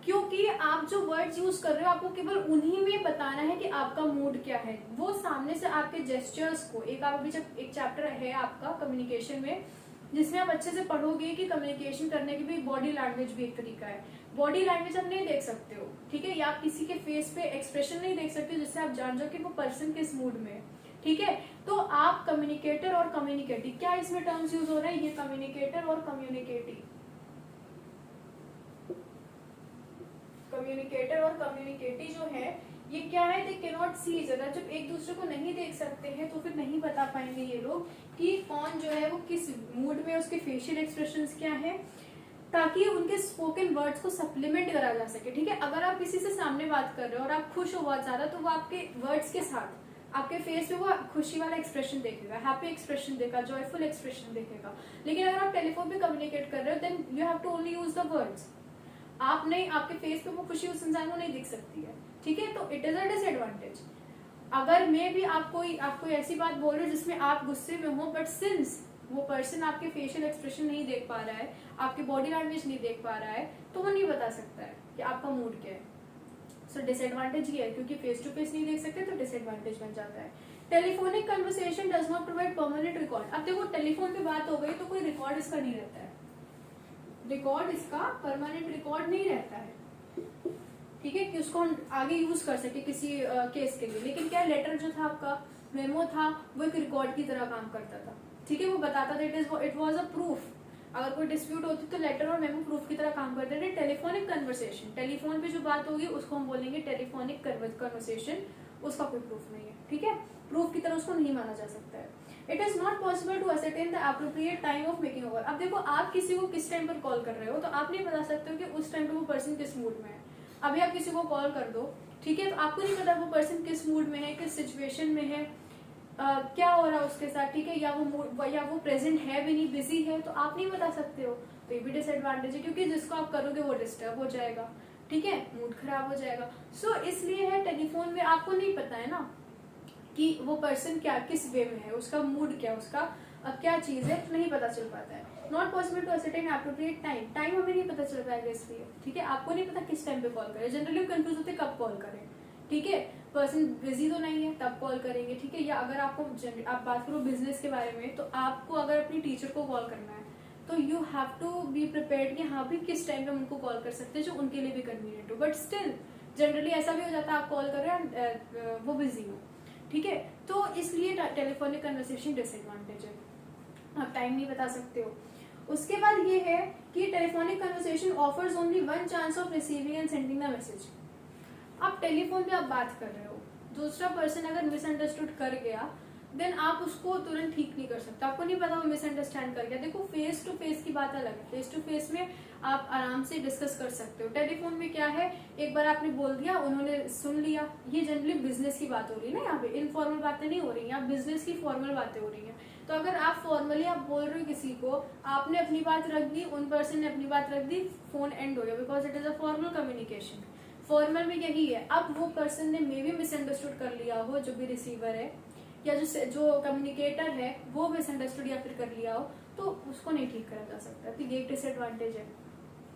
क्योंकि आप जो वर्ड्स यूज कर रहे हो आपको केवल उन्हीं में बताना है कि आपका मूड क्या है। वो सामने से आपके जेस्चर्स को, एक आप अभी जब एक चैप्टर है आपका कम्युनिकेशन में, जिसमें आप अच्छे से पढ़ोगे कि कम्युनिकेशन करने की भी बॉडी लैंग्वेज भी एक तरीका है। बॉडी लैंग्वेज आप नहीं देख सकते हो, ठीक है, या आप किसी के फेस पे एक्सप्रेशन नहीं देख सकते हो जिससे आप जान जाओ कि वो पर्सन किस मूड में है, ठीक है। तो आप कम्युनिकेटर और कम्युनिकेटिव, क्या इसमें टर्म्स यूज हो रहा है, ये कम्युनिकेटर और कम्युनिकेटिव, कम्युनिकेटर और कम्युनिकेटी जो है ये क्या है, दे can not see each other. जब एक दूसरे को नहीं देख सकते हैं तो फिर नहीं बता पाएंगे ये लोग कि कौन जो है वो किस मूड में, उसके फेशियल एक्सप्रेशंस क्या है, ताकि उनके स्पोकन वर्ड्स को सप्लीमेंट करा जा सके, ठीक है। अगर आप किसी से सामने बात कर रहे हो और आप खुश हो बहुत ज्यादा, तो वो आपके वर्ड्स के साथ आपके फेस पे वो खुशी वाला एक्सप्रेशन देखेगा, हैप्पी एक्सप्रेशन देगा, जॉयफुल एक्सप्रेशन देखेगा। लेकिन अगर आप टेलीफोन पे कम्युनिकेट कर रहे हो, then you have to only use the words. आप नहीं, आपके फेस पे वो खुशी उस इंसान को नहीं दिख सकती है, ठीक है। तो इट इज अ डिसएडवांटेज। अगर मैं भी आपको ऐसी बात बोल रही हूँ जिसमें आप गुस्से में हो, बट सिंस वो पर्सन आपके फेशियल एक्सप्रेशन नहीं देख पा रहा है, आपकी बॉडी लैंग्वेज नहीं देख पा रहा है, तो वो नहीं बता सकता है कि आपका मूड क्या है। सो डिसएडवांटेज ये है, क्योंकि फेस टू फेस नहीं देख सकते तो डिसएडवांटेज बन जाता है। Telephonic conversation does not provide permanent record. अब देखो, टेलीफोन पे बात हो गई तो कोई रिकॉर्ड इसका नहीं रहता है, रिकॉर्ड इसका परमानेंट रिकॉर्ड नहीं रहता है, ठीक है, कि उसको हम आगे यूज कर सके किसी केस के लिए। लेकिन क्या, लेटर जो था आपका, मेमो था, वो एक रिकॉर्ड की तरह काम करता था, ठीक है, वो बताता था, इट वाज अ प्रूफ। अगर कोई डिस्प्यूट होती तो लेटर और मेमो प्रूफ की तरह काम करते थे। टेलीफोनिक कन्वर्सेशन, टेलीफोन पे जो बात होगी उसको हम बोलेंगे टेलीफोनिक कन्वर्सेशन, उसका कोई प्रूफ नहीं है, ठीक है, प्रूफ की तरह उसको नहीं माना जा सकता है। It is not possible to ascertain the appropriate time of making over. अब देखो, आप किसी को किस टाइम पर कॉल कर रहे हो तो आप नहीं बता सकते हो कि उस टाइम पर वो पर्सन किस मूड में है। अभी आप किसी को कॉल कर दो, ठीक है, तो आपको नहीं पता वो पर्सन किस मूड में है, किस सिचुएशन में है, क्या हो रहा है उसके साथ, ठीक है, या वो प्रेजेंट है भी नहीं, बिजी है, तो आप नहीं बता सकते हो। तो ये भी डिसएडवांटेज है, क्योंकि जिसको आप करोगे वो डिस्टर्ब हो जाएगा, ठीक है, मूड खराब हो जाएगा। सो इसलिए है, टेलीफोन में आपको नहीं पता है ना कि वो पर्सन क्या, किस वे में है, उसका मूड क्या, उसका क्या चीज है, नहीं पता चल पाता है। Not possible to ascertain appropriate time, time हमें नहीं पता चल पाएगा इसलिए, ठीक है, आपको नहीं पता किस टाइम पे कॉल करें। जनरली कंफ्यूज होते कब कॉल करें, ठीक है, पर्सन बिजी तो नहीं है तब कॉल करेंगे, ठीक है। या अगर आप बात करो बिजनेस के बारे में, तो आपको अगर अपनी टीचर को कॉल करना है तो you have to be prepared कि हाँ भी किस टाइम पे उनको कॉल कर सकते हैं जो उनके लिए भी कन्वीनियंट हो। बट स्टिल जनरली ऐसा भी हो जाता है आप कॉल कर रहे हैं वो बिजी हो, ठीक है। तो इसलिए टेलीफोनिक कन्वर्सेशन डिसएडवांटेज है, आप टाइम नहीं बता सकते हो। उसके बाद ये है कि telephonic conversation offers only one chance of receiving end sending the message. आप टेलीफोन पे आप बात कर रहे हो, दूसरा पर्सन अगर मिसअंडरस्टूड कर गया देन आप उसको तुरंत ठीक नहीं कर सकते, आपको नहीं पता वो मिसअंडरस्टैंड कर गया। देखो फेस टू फेस की बात अलग है, फेस टू फेस में आप आराम से डिस्कस कर सकते हो। टेलीफोन में क्या है, एक बार आपने बोल दिया, उन्होंने सुन लिया। ये जनरली बिजनेस की बात हो रही है ना, यहाँ पे इनफॉर्मल बातें नहीं हो रही हैं, यहाँ बिजनेस की फॉर्मल बातें हो रही हैं। तो अगर आप फॉर्मली आप बोल रहे हो किसी को, आपने अपनी बात रख दी, उन पर्सन ने अपनी बात रख दी, फोन एंड हो गया, because it is a formal communication. Formal में यही है। अब वो पर्सन ने मे बी मिसअंडरस्टूड कर लिया हो, जो भी रिसीवर है या जो कम्युनिकेटर है वो मिसअंडरस्टूड या फिर कर लिया हो, तो उसको नहीं ठीक करा जा सकता। तो ये एक डिसएडवांटेज है।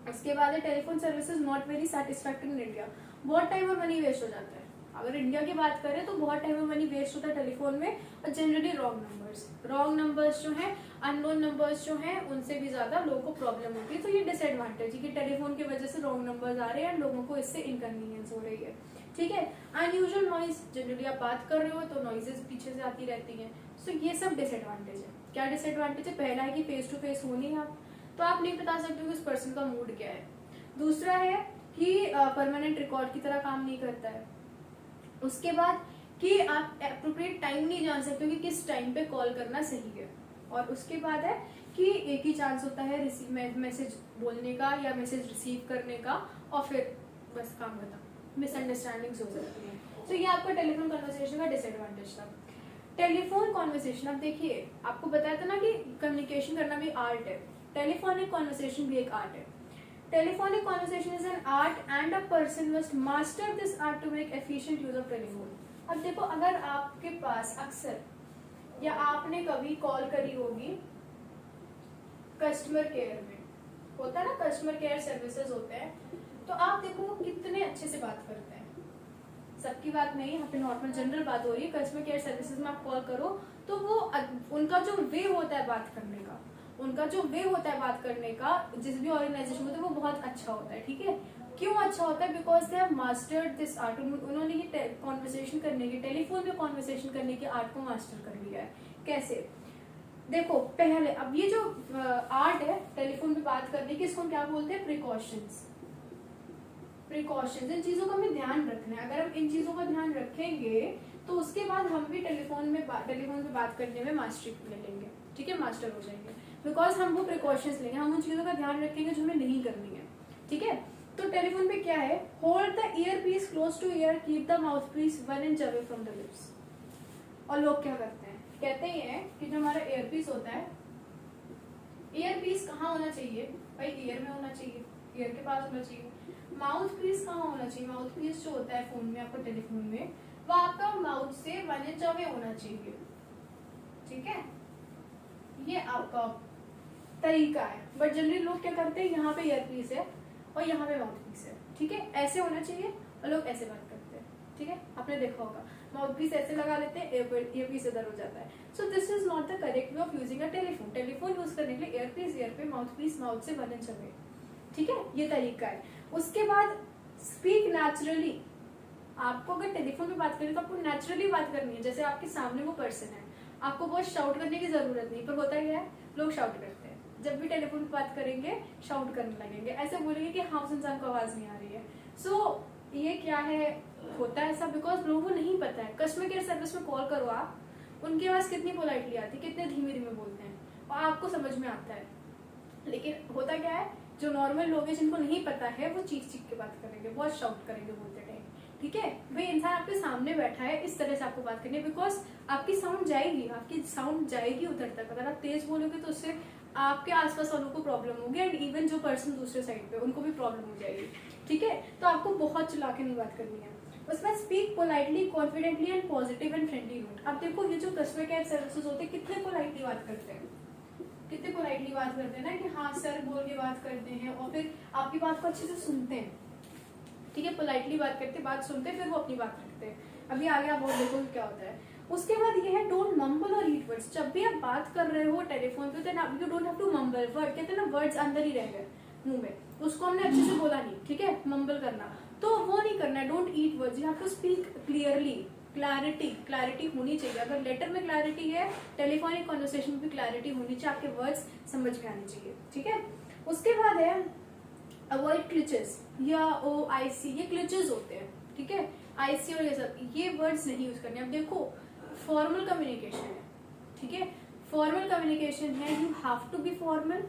उसके बाद है telephone services not very satisfactory in India. बहुत टाइम और मनी वेस्ट हो जाता है। अगर इंडिया की बात करें तो बहुत टाइम और मनी वेस्ट होता है टेलीफोन में, और जनरली रॉन्ग नंबर्स जो है, अननोन नंबर्स जो हैं, उनसे भी ज्यादा लोगों को प्रॉब्लम होती है। तो ये डिसएडवांटेज है कि टेलीफोन की वजह से रॉन्ग नंबर्स आ रहे हैं, लोगों को इससे इनकन्वीनियंस हो रही है। ठीक है। अनयूजुअल नॉइज, जनरली आप बात कर रहे हो तो नॉइजेस पीछे से आती रहती हैं। सो ये सब डिसएडवांटेज है। क्या डिसएडवांटेज है? पहला है कि फेस टू फेस हो नहीं आप, तो आप नहीं बता सकते हो कि उस पर्सन का मूड क्या है। दूसरा है कि परमानेंट रिकॉर्ड की तरह काम नहीं करता है। उसके बाद कि आप एप्रोप्रिएट टाइम नहीं जान सकते हो कि किस टाइम पे कॉल करना सही है। और उसके बाद है कि एक ही चांस होता है मैसेज बोलने का या मैसेज रिसीव करने का, और फिर बस काम खत्म, मिसअंडरस्टैंडिंग्स हो सकती है। तो ये आपका टेलीफोन कन्वर्सेशन का डिसएडवांटेज था। टेलीफोन कॉन्वर्सेशन, अब देखिए आपको बताया था ना कि कम्युनिकेशन करना भी आर्ट है, टेलीफोनिक कॉन्वर्सेशन भी एक आर्ट है। Telephonic conversation is an art and a person must master this art to make efficient use of telephone. अब देखो, अगर आपके पास अक्सर या आपने कभी कॉल करी होगी कस्टमर केयर में, होता है ना, कस्टमर केयर सर्विसेज होते हैं, तो आप देखो वो कितने अच्छे से बात करते हैं। सबकी बात नहीं, यहाँ पे नॉर्मल जनरल बात हो रही है। कस्टमर केयर सर्विसेज में आप कॉल करो तो वो उनका जो वे होता है बात करने का, जिस भी ऑर्गेनाइजेशन में, तो वो बहुत अच्छा होता है। ठीक है। क्यों अच्छा होता है? Because they have mastered this art. उन्होंने ये कॉन्वर्सेशन करने की, टेलीफोन में कॉन्वर्सेशन करने के आर्ट को मास्टर कर लिया है। कैसे? देखो पहले, अब ये जो आर्ट है टेलीफोन पे बात करने की, इसको हम क्या बोलते हैं? प्रिकॉशंस। इन चीजों का हमें ध्यान रखना है। अगर हम इन चीजों का ध्यान रखेंगे तो उसके बाद हम भी टेलीफोन पे बात करने में मास्टरी ले लेंगे। ठीक है, मास्टर हो जाएंगे, बिकॉज हम वो प्रिकॉशंस लेंगे, हम उन चीजों का ध्यान रखेंगे जो हमें नहीं करनी है। ठीक है। तो टेलीफोन पे क्या है? Hold the earpiece close to ear, keep the mouthpiece 1 inch away from the lips. और लोग क्या करते हैं? कहते हैं कि जो हमारा ईयर पीस होता है, ईयर पीस कहाँ होना चाहिए भाई? ईयर में होना चाहिए, ईयर के पास होना चाहिए। माउथ पीस कहाँ होना चाहिए? माउथ पीस जो होता है फोन में, आपका टेलीफोन में, वो आपका माउथ से 1 इंच अवे होना चाहिए। ठीक है, ये आपका तरीका है। बट जनरली लोग क्या करते हैं, यहाँ पे ईयर पीस है और यहाँ पे माउथ पीस है। ठीक है, ऐसे होना चाहिए, और लोग ऐसे बात करते हैं। ठीक है, आपने देखा होगा, माउथ पीस ऐसे लगा लेते हैं, ईयर पीस इधर हो जाता है। So this is not the correct way of using a telephone. Telephone use करने के लिए ईयर पीस ईयर पे, माउथ पीस माउथ से 1 इंच अवे। ठीक है, ये तरीका है। उसके बाद स्पीक नेचुरली। आपको अगर टेलीफोन पे बात करें तो आपको नेचुरली बात करनी है, जैसे आपके सामने वो पर्सन है। आपको बहुत शाउट करने की जरूरत नहीं, पर होता क्या है, लोग शाउट करते हैं। जब भी टेलीफोन पे बात करेंगे शाउट करने लगेंगे, ऐसे बोलेंगे कि हाँ, उस इंसान को आवाज नहीं आ रही है। सो ये क्या है, होता है ऐसा बिकॉज लोगों को नहीं पता है। कस्टमर केयर सर्विस में कॉल करो आप, उनकी आवाज कितनी पोलाइटली आती है, कितने धीमे धीमे बोलते हैं, और आपको समझ में आता है। लेकिन होता क्या है, जो नॉर्मल लोग हैं जिनको नहीं पता है, वो चीख चीख के बात करेंगे, बहुत शाउट करेंगे बोलते टाइम। ठीक है भाई, इंसान आपके सामने बैठा है, इस तरह से आपको बात करनी है, बिकॉज आपकी साउंड जाएगी उधर तक। अगर आप तेज बोलोगे तो उससे आपके आसपास वालों को प्रॉब्लम होगी, एंड इवन जो पर्सन दूसरे साइड पे, उनको भी प्रॉब्लम हो जाएगी। ठीक है, तो आपको बहुत चिल्ला के नहीं बात करनी है। उसमें speak politely, confidently and positive and friendly note. अब देखो, ये जो कस्टमर केयर सर्विसेज होते हैं, कितने पोलाइटली बात करते हैं, ना कि हाँ सर बोल के बात करते हैं, और फिर आपकी बात को अच्छे से सुनते हैं। ठीक है, पोलाइटली बात करते, बात सुनते, फिर वो अपनी बात रखते हैं। अभी आगे आप और देखो क्या होता है। उसके बाद ये है डोंट मम्बल और रीड वर्ड्स। जब भी आप बात कर रहे हो टेलीफोन पे, then you don't have to mumble. Word कहते हैं ना, वर्ड्स अंदर ही रह गए मुंह में, उसको हमने अच्छे से बोला नहीं। ठीक है, मम्बल करना, तो वो नहीं करना है। Don't eat words, you have to speak clearly. Clarity होनी चाहिए। अगर लेटर में क्लैरिटी है, टेलीफोनिक कॉन्वर्सेशन में भी क्लैरिटी होनी चाहिए, आपके वर्ड्स समझ में आने चाहिए। ठीक है, उसके बाद है अवॉइड क्लिचेस, या OIC, ये क्लिचेस होते हैं। ठीक है, IC और ये सब, ये वर्ड्स नहीं यूज करने। अब देखो, फॉर्मल कम्युनिकेशन है, ठीक है, फॉर्मल कम्युनिकेशन है, you have to be formal.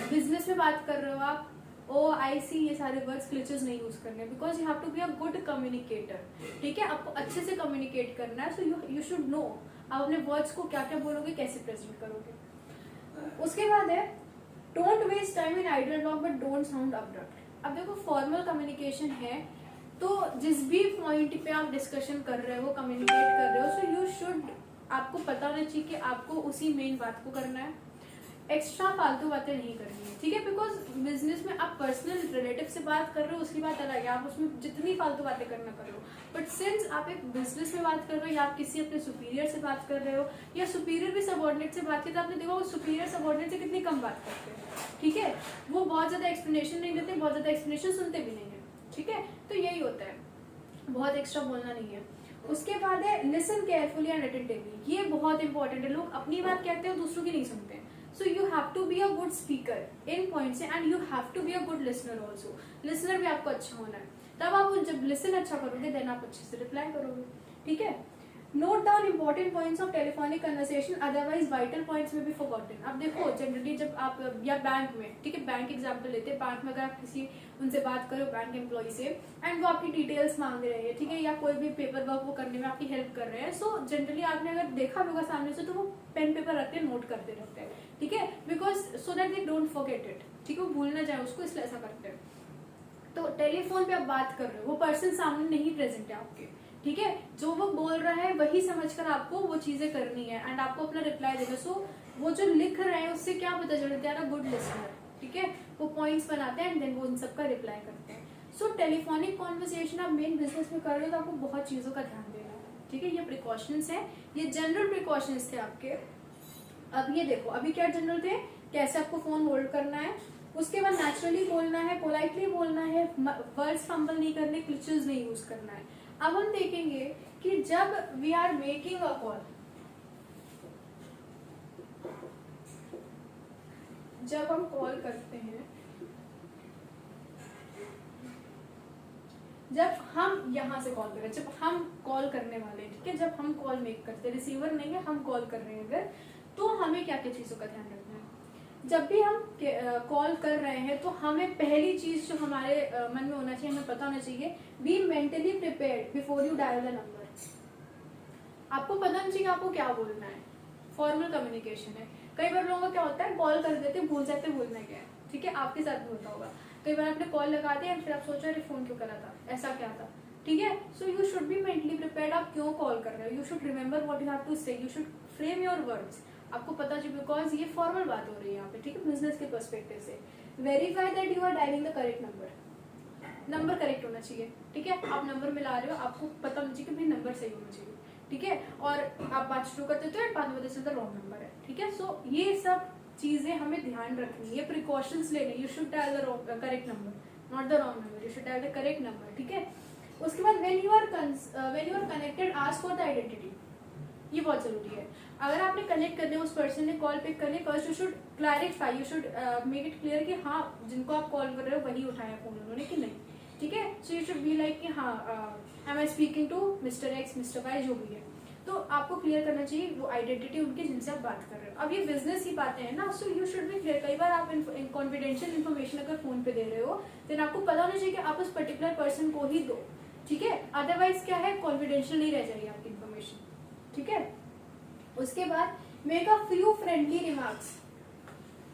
Business में बात कर रहे हो आप, ओ आई सी, ये सारे वर्ड्स ग्लिचेस नहीं यूज करने, because you have to be a good communicator, ठीक है, आपको अच्छे से कम्युनिकेट करना है, सो यू शुड नो आप अपने वर्ड्स को क्या क्या बोलोगे, कैसे प्रेजेंट करोगे। उसके बाद है don't waste time in idle talk but don't sound abrupt. अब देखो फॉर्मल कम्युनिकेशन है तो जिस भी पॉइंट पे आप डिस्कशन कर रहे हो, कम्युनिकेट कर रहे हो, सो यू शुड, आपको पता होना चाहिए कि आपको उसी मेन बात को करना है, एक्स्ट्रा फालतू बातें नहीं करनी है, ठीक है, बिकॉज बिजनेस में आप पर्सनल रिलेटिव से बात कर रहे हो उसकी बात अलग है, आप उसमें जितनी फालतू बातें करना कर रहे हो, बट सिंस आप एक बिजनेस में बात कर रहे हो या आप किसी अपने सुपीरियर से बात कर रहे हो या सुपीरियर भी सबऑर्डिनेट से बात की, तो आपने देखा वो सुपीरियर सबऑर्डिनेट से कितनी कम बात करते हैं, ठीक है, वो बहुत ज्यादा एक्सप्लेनेशन नहीं देते, बहुत ज्यादा एक्सप्लेनेशन सुनते भी नहीं है, ठीक है, तो यही होता है, बहुत एक्स्ट्रा बोलना नहीं है। उसके बाद है लिसन केयरफुली एंड अटेंटिवली, ये बहुत इंपॉर्टेंट है, लोग अपनी बात कहते हैं दूसरों की नहीं सुनते हैं, so you have to be a good speaker in points and you have to be a good listener also, listener भी आपको अच्छा होना है, तब आप जब लिसन अच्छा करोगे देन आप अच्छे से रिप्लाई करोगे, ठीक है। Note down important points of telephonic conversation, otherwise vital points में भी फॉरगॉटन। अब देखो जनरली जब आप या बैंक में, ठीक है, बैंक एग्जांपल लेते हैं, बैंक में अगर आप किसी उनसे बात करो बैंक एम्प्लॉय से एंड वो आपकी डिटेल्स मांग रहे हैं, ठीक है, या कोई भी पेपर वर्क वो करने में आपकी हेल्प कर रहे हैं, सो जनरली आपने अगर देखा होगा सामने से तो वो पेन पेपर रखते हैं, नोट करते रहते हैं, ठीक है, because so that they don't forget it, ठीक है, वो भूल ना जाए उसको, इसलिए ऐसा करते हैं। तो टेलीफोन पे आप बात कर रहे हो, वो पर्सन सामने नहीं प्रेजेंट है आपके, ठीक है, जो वो बोल रहा है वही समझकर आपको वो चीजें करनी है एंड आपको अपना रिप्लाई देना। सो वो जो लिख रहे हैं उससे क्या पता चलता है, गुड लिसनर, ठीक है, वो पॉइंट्स बनाते हैं एंड देन वो उन सबका रिप्लाई करते हैं। सो टेलीफोनिक कॉन्वर्सेशन आप मेन बिजनेस में कर रहे हो तो आपको बहुत चीजों का ध्यान देना है, ठीक है, ये प्रिकॉशंस है, ये जनरल प्रिकॉशंस थे आपके। अब ये देखो अभी क्या जनरल थे, कैसे आपको फोन होल्ड करना है, उसके बाद नेचुरली बोलना है, पोलाइटली बोलना है, वर्ड्स फंबल नहीं करने, क्लिचेस नहीं यूज करना है। अब हम देखेंगे कि जब we are making a call, जब हम कॉल करते हैं, जब हम यहां से कॉल करें, जब हम कॉल करने वाले हैं, ठीक है, जब हम कॉल मेक करते हैं, रिसीवर नहीं है, हम कॉल कर रहे हैं अगर, तो हमें क्या क्या चीजों का ध्यान रखना है। जब भी हम कॉल कर रहे हैं तो हमें पहली चीज जो हमारे मन में होना चाहिए, हमें पता होना चाहिए, B mentally prepared before you dial the number. आपको पता होना चाहिए आपको क्या बोलना है, फॉर्मल कम्युनिकेशन है। कई बार लोगों का क्या होता है, कॉल कर देते भूल जाते बोलना क्या है, ठीक है, आपके साथ भी होता होगा, कई बार आपने कॉल लगा दिया फिर आप सोच रहे थे फोन क्यों करा था, ऐसा क्या था, ठीक है, so you should be mentally prepared, आप क्यों कॉल कर रहे हो, you should remember what you have to say, you should frame your words, आपको पता चाहिए, बिकॉज ये फॉर्मल बात हो रही है यहाँ पे, ठीक है, बिजनेस के पर्सपेक्टिव से। Verify that you are dialing the correct number, number correct होना चाहिए, ठीक है, आप नंबर मिला रहे हो, आपको पता होना चाहिए कि भाई नंबर सही होना चाहिए, ठीक है, और आप बात शुरू करते हो बाद में पता चलता रॉन्ग नंबर है, ठीक है, सो ये सब चीजें हमें ध्यान रखनी है, प्रिकॉशंस लेने, you should dial the correct number, not the wrong number, you should dial the correct number, ठीक है। उसके बाद when you are connected ask for the identity, ये बहुत जरूरी है। अगर आपने कनेक्ट करने, उस पर्सन ने कॉल पिक करने, first you should clarify, you should make it clear कि हाँ जिनको आप कॉल कर रहे हो वही उठाया फोन उन्होंने कि नहीं, ठीक है, so you should be like कि हाँ I am speaking to mister X, mister Y, जो भी है, तो आपको क्लियर करना चाहिए वो आइडेंटिटी उनकी जिनसे आप बात कर रहे हो। अब ये बिजनेस की बातें हैं ना, सो यू शुड बी क्लियर। कई बार आप कॉन्फिडेंशियल इन्फॉर्मेशन अगर फोन पे दे रहे हो देन आपको पता होना चाहिए कि आप उस पर्टिकुलर पर्सन को ही दो, ठीक है, अदरवाइज क्या है, कॉन्फिडेंशियल नहीं रह जाएगी आपकी इन्फॉर्मेशन, ठीक है। उसके बाद make a few friendly remarks,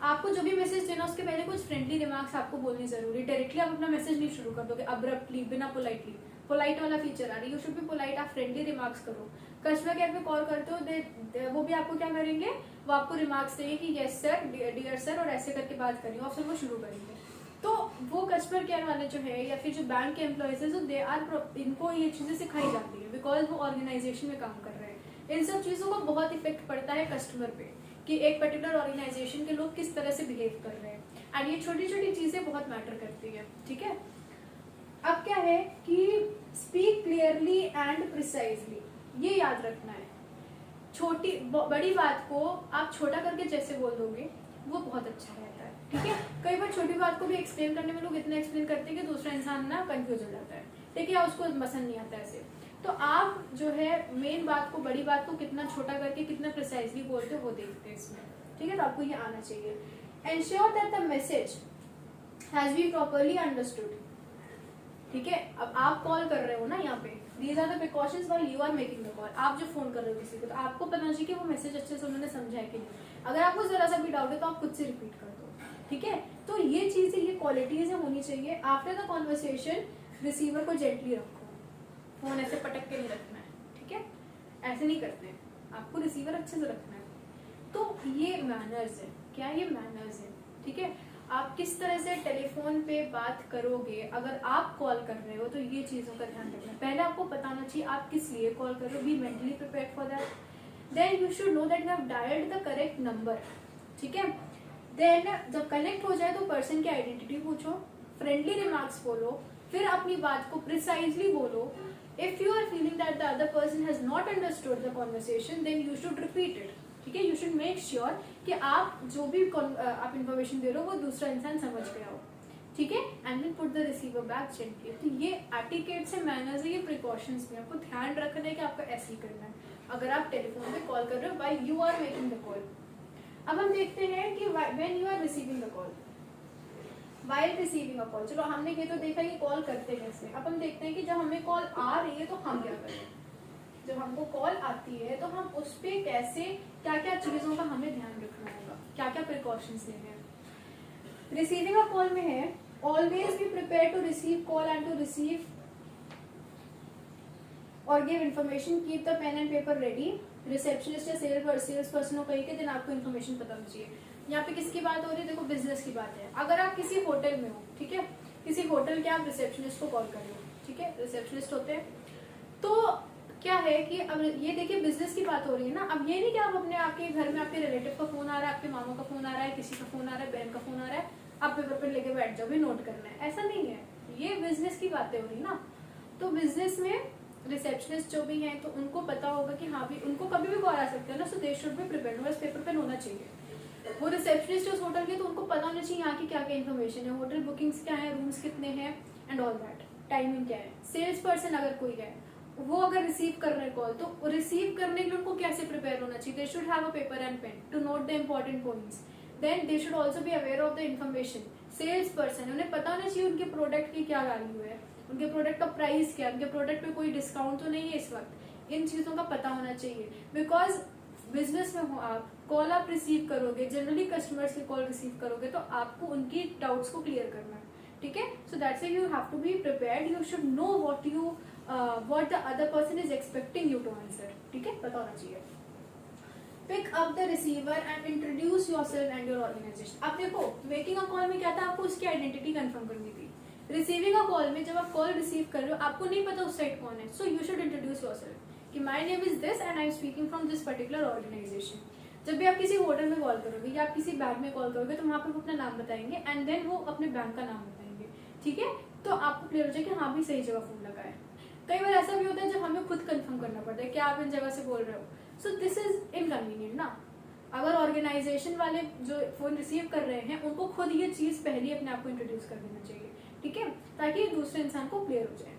आपको जो भी मैसेज देना उसके पहले कुछ फ्रेंडली रिमार्क्स आपको बोलनी जरूरी। डायरेक्टली आप अपना मैसेज नहीं शुरू कर दोगे अब्रप्टली, बिना पोलाइटली, पोलाइट वाला फीचर आ रही है, यू शुड बी पोलाइट, आप फ्रेंडली रिमार्क्स करो। कस्टमर केयर पे कॉल करते हो वो भी आपको क्या करेंगे, वो आपको रिमार्क्स देंगे कि यस सर, डियर सर, और ऐसे करके बात करेंगे और फिर वो शुरू करेंगे। तो वो कस्टमर केयर वाले जो है या फिर जो बैंक के एम्प्लॉयज है, जो दे आर, इनको ये चीजें सिखाई जाती है बिकॉज वो ऑर्गेनाइजेशन में काम कर रहे हैं। इन सब चीजों का बहुत इफेक्ट पड़ता है कस्टमर पे कि एक पर्टिकुलर ऑर्गेनाइजेशन के लोग किस तरह से बिहेव कर रहे हैं, एंड ये छोटी छोटी चीजें बहुत मैटर करती है, ठीक है। अब क्या है कि स्पीक क्लियरली एंड प्रिसाइजली, ये याद रखना है, छोटी बड़ी बात को आप छोटा करके जैसे बोल दोगे वो बहुत अच्छा रहता है, ठीक है। कई बार छोटी बात को भी एक्सप्लेन करने में लोग इतना एक्सप्लेन करते हैं कि दूसरा इंसान ना कंफ्यूज हो जाता है, ठीक है, उसको पसंद नहीं आता ऐसे। तो आप जो है मेन बात को, बड़ी बात को कितना छोटा करके कितना प्रिसाइजली बोलते हो वो देखते हैं इसमें, ठीक है। तो आपको ये आना चाहिए। Ensure that the message has been properly understood, ठीक है। अब आप कॉल कर रहे हो ना यहाँ पे, these are the precautions while you are making the call. आप जो फोन कर रहे हो किसी को, तो आपको पता चाहिए कि वो मैसेज अच्छे से उन्होंने समझा है कि नहीं। अगर आपको जरा सा भी डाउट है तो आप खुद से रिपीट कर दो, ठीक है। तो ये चीजें, ये क्वालिटीज होनी चाहिए। आफ्टर द कॉन्वर्सेशन रिसीवर को जेंटली रखो, फोन ऐसे पटक के नहीं रखना है, ठीक है। ऐसे नहीं करते हैं, आपको रिसीवर अच्छे से रखना है। तो ये मैनर्स है, क्या ये मैनर्स है, ठीक है। आप किस तरह से टेलीफोन पे बात करोगे, अगर आप कॉल कर रहे हो तो ये चीजों का ध्यान रखना। पहले आपको बताना चाहिए आप किस लिए कॉल कर रहे हो, be mentally prepared for that. Then you should know that you have dialed the correct number, ठीक है। देन जब कनेक्ट हो जाए तो पर्सन की आइडेंटिटी पूछो, फ्रेंडली रिमार्क्स बोलो, फिर अपनी बात को प्रिसाइजली बोलो। If you are feeling that the other person has not understood the conversation, then you should repeat it, ठीक है। यू शुड मेक श्योर कि आप जो भी आप इन्फॉर्मेशन दे रहे हो वो दूसरा इंसान समझ गया हो, ठीक है। And then put the receiver back gently. तो ये एटिकेट से मैनर्स है, ये प्रिकॉशंस में आपको ध्यान रखना है कि आपको ऐसे ही करना है अगर आप टेलीफोन पे कॉल कर रहे हो while you are making the call. अब हम देखते हैं कि when you are receiving the call, while receiving a call, चलो हमने ये तो देखा कि कॉल करते कैसे। अब हम देखते हैं कि जब हमें कॉल आ रही है तो हम क्या करें। जब हमको कॉल आती है तो हम उस पे कैसे, क्या क्या चीजों का हमें ध्यान रखना होगा, क्या क्या प्रिकॉशंस लेने हैं। रिसीविंग अ कॉल में है always be prepare to receive call and to receive और give information, keep the pen and paper ready. Receptionist या सेल्स पर्सन को कही के दिन आपको इन्फॉर्मेशन पता होनी चाहिए। यहाँ पे किसकी बात हो रही है, देखो बिजनेस की बात है। अगर आप किसी होटल में हो, ठीक है, किसी होटल के आप रिसेप्शनिस्ट को कॉल कर रहे हो, ठीक है, रिसेप्शनिस्ट होते हैं। तो क्या है कि अब ये देखिए बिजनेस की बात हो रही है ना। अब ये नहीं कि आप अपने आपके घर में आपके रिलेटिव का फोन आ रहा है, आपके मामा का फोन आ रहा है, किसी का फोन आ रहा है, बहन का फोन आ रहा है, आप पेपर पे लेके बैठ जाओ, भी नोट करना है, ऐसा नहीं है। ये बिजनेस की बातें हो रही ना। तो बिजनेस में रिसेप्शनिस्ट जो भी हैं तो उनको पता होगा कि हाँ भी उनको कभी भी कॉल आ सकता है ना, सो दे शुड बी प्रिपेयर्ड, बस पेपर पेन होना चाहिए। वो रिसेप्शनिस्ट उस होटल के, तो उनको पता होना चाहिए यहाँ की क्या क्या इन्फॉर्मेशन है, होटल बुकिंग्स क्या है, रूम्स कितने हैं एंड ऑल दैट, टाइमिंग क्या है। सेल्स पर्सन अगर कोई है वो अगर रिसीव कर रहे हैं कॉल, तो रिसीव करने के लिए उनको कैसे प्रिपेयर होना चाहिए। They should have a paper and pen to note the important points. Then they should also be aware of the information. Sales person उन्हें पता होना चाहिए उनके प्रोडक्ट की क्या वैल्यू है, उनके प्रोडक्ट का प्राइस क्या है, उनके प्रोडक्ट पे कोई डिस्काउंट तो नहीं है इस वक्त। इन चीजों का पता होना चाहिए। बिकॉज बिजनेस में हो आप, कॉल आप रिसीव करोगे, जनरली कस्टमर्स की कॉल रिसीव करोगे, तो आपको उनकी डाउट्स को क्लियर करना है, ठीक है। So that's why you have to be prepared, you should know what the other person is expecting you to answer, ठीक है, पता होना चाहिए। Pick up the receiver and introduce yourself and your organization। अब देखो मेकिंग अ कॉल में क्या था, आपको उसकी आइडेंटिटी कंफर्म करनी थी। रिसीविंग अ कॉल में जब आप कॉल रिसीव कर रहे हो आपको नहीं पता उस साइड कौन है, so you should introduce yourself कि my name is this and I am speaking from this particular organization. जब भी आप किसी होटल में कॉल करोगे या आप किसी बैंक में कॉल करोगे तो वहाँ पे वो अपना नाम बताएंगे एंड देन वो अपने बैंक का नाम बताएंगे, ठीक है। तो आपको क्लियर हो जाए कि हाँ भी सही जगह फोन लगा है। कई बार ऐसा भी होता है जब हमें खुद कंफर्म करना पड़ता है कि आप इन जगह से बोल रहे हो, सो दिस इज इनकन्वीनियंट ना। अगर ऑर्गेनाइजेशन वाले जो फोन रिसीव कर रहे हैं उनको खुद ये चीज पहले अपने आप को इंट्रोड्यूस कर देना चाहिए, ठीक है, ताकि दूसरे इंसान को क्लियर हो जाए।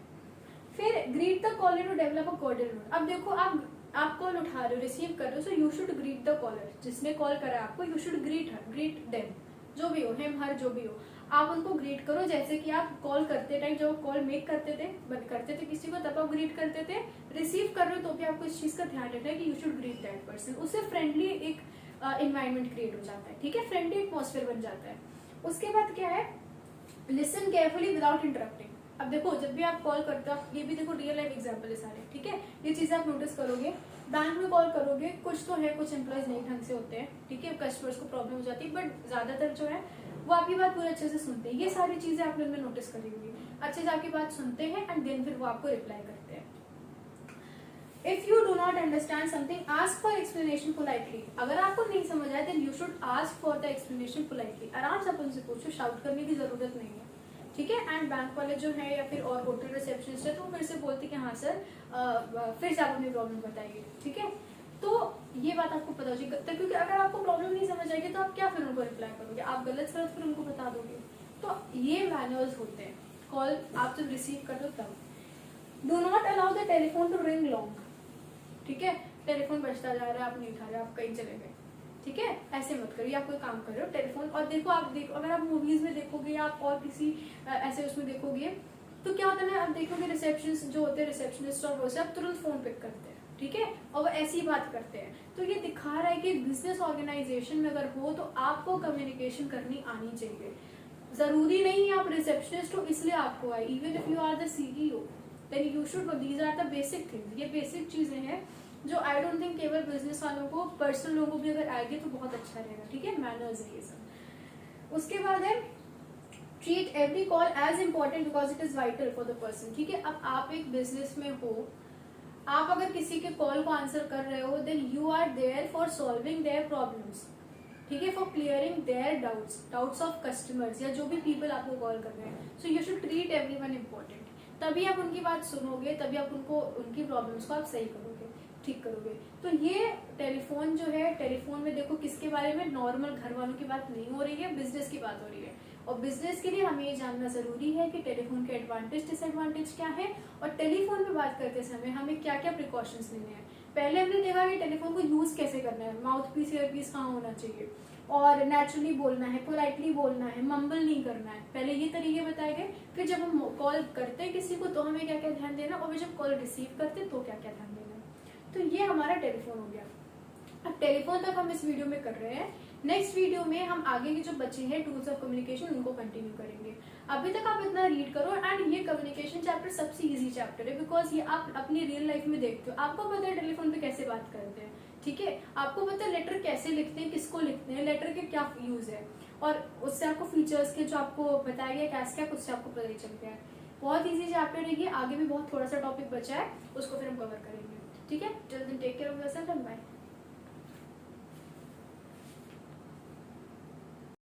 फिर greet the caller to develop a cordial note. अब देखो आप कॉल उठा रहे हो, रिसीव कर रहे हो, so you should greet the caller, जिसने कॉल करा आपको, you should greet her, greet them, जो भी हो, हिम हर जो भी हो, आप उनको ग्रीट करो जैसे कि आप कॉल करते टाइम जब कॉल मेक करते थे किसी को तब आप ग्रीट करते थे। रिसीव कर रहे हो तो भी आपको इस चीज का ध्यान रखना है कि you should greet that person. उससे फ्रेंडली एक एनवायरनमेंट क्रिएट हो जाता है, ठीक है, फ्रेंडली एटमॉस्फेयर बन जाता है। उसके बाद क्या है, लिसन केयरफुली विदाउट इंटरप्टिंग। अब देखो जब भी आप कॉल करते हो, ये भी देखो रियल लाइफ एग्जांपल है सारे, ठीक है, ये चीजें आप नोटिस करोगे। बैंक में कॉल करोगे, कुछ तो है, कुछ एम्प्लॉयज नहीं ढंग से होते हैं, ठीक है, कस्टमर्स को प्रॉब्लम हो जाती है, बट ज्यादातर जो है वो आपकी बात पूरे अच्छे से सुनते हैं। ये सारी चीजें आपने उनमें नोटिस करी होगी, अच्छे से आपकी बात सुनते हैं एंड देन फिर वो आपको रिप्लाई करते हैं। If you do not understand something ask for explanation politely. अगर आपको नहीं समझ आए then you should ask for the explanation politely. आराम से अपन से पूछो, शाउट करने की जरूरत नहीं है, ठीक है। एंड बैंक वाले जो है या फिर और होटल रिसेप्शनिस्ट है तो फिर से बोलते कि हाँ सर फिर से आप अपनी प्रॉब्लम बताइए, ठीक है। तो ये बात आपको पता हो जाएगी, क्योंकि अगर आपको प्रॉब्लम नहीं समझ आएगी तो आप क्या फिर उनको रिप्लाई करोगे, आप गलत सलत फिर उनको बता दोगे। तो ये मैनर्स होते हैं कॉल आप जब रिसीव करो तब। Do not allow the telephone to ring long, ठीक है, टेलीफोन बजता जा रहा है, आप नहीं उठा रहे, आप कहीं चले गए, ठीक है, ऐसे मत करिए, आप कोई काम कर रहे हो टेलीफोन, और देखो आप देखो अगर आप मूवीज में देखोगे या आप और किसी ऐसे उसमें देखोगे तो क्या होता है ना, आप देखोगे रिसेप्शन जो होते हैं रिसेप्शनिस्ट और वो सब तुरंत फोन पिक करते हैं, ठीक है, और वो ऐसी बात करते हैं, तो ये दिखा रहा है कि बिजनेस ऑर्गेनाइजेशन में अगर हो तो आपको कम्युनिकेशन करनी आनी चाहिए। जरूरी नहीं है आप रिसेप्शनिस्ट हो इसलिए आपको आए, even if you are the CEO then you should know, these are the basic things, ये बेसिक चीजें हैं जो आई डोंट थिंक केवल बिजनेस वालों को, पर्सनल लोगों को भी अगर आएगी तो बहुत अच्छा रहेगा, ठीक है, मैनर्स है ये सब। उसके बाद है treat every call as important because it is vital for the person, ठीक है, अब आप एक बिजनेस में हो, आप अगर किसी के कॉल को आंसर कर रहे हो then you are there for solving their problems, ठीक है, for clearing their doubts of customers या जो भी पीपल आपको कॉल कर रहे हैं, so you should treat everyone important, तभी आप उनकी बात सुनोगे, तभी आप उनको उनकी प्रॉब्लम्स को आप सही करोगे, ठीक करोगे। तो ये टेलीफोन जो है, टेलीफोन में देखो किसके बारे में, नॉर्मल घर वालों की बात नहीं हो रही है, बिजनेस की बात हो रही है, और बिजनेस के लिए हमें ये जानना जरूरी है कि टेलीफोन के एडवांटेज डिसएडवांटेज क्या है, और टेलीफोन पे बात करते समय हमें क्या क्या प्रिकॉशंस लेने हैं। पहले हमने देखा कि टेलीफोन को यूज कैसे करना है, माउथ पीस ईयरपीस कहाँ होना चाहिए, और नेचुरली बोलना है, पोलाइटली बोलना है, मम्बल नहीं करना है, पहले ये तरीके बताए गए। फिर जब हम कॉल करते हैं किसी को तो हमें क्या क्या ध्यान देना, और जब कॉल रिसीव करते हैं तो क्या क्या ध्यान देना। तो ये हमारा टेलीफोन हो गया। अब टेलीफोन तक हम इस वीडियो में कर रहे हैं, नेक्स्ट वीडियो में हम आगे के जो बच्चे हैं टूल्स ऑफ कम्युनिकेशन उनको कंटिन्यू करेंगे। अभी तक आप इतना रीड करो, एंड ये कम्युनिकेशन चैप्टर सबसे इजी चैप्टर है बिकॉज ये आप अपनी रियल लाइफ में देखते हो, आपको पता है टेलीफोन पे कैसे बात करते हैं, ठीक है, आपको पता है लेटर कैसे लिखते हैं, किसको लिखते हैं, लेटर के क्या यूज है, और उससे आपको फीचर्स के जो आपको बताया गया क्या उससे आपको पता ही चल गया है। बहुत इजी चैप्टर है ये, आगे भी बहुत थोड़ा सा टॉपिक बचा है, उसको फिर हम कवर करेंगे, ठीक है। Till then take care of yourself and bye.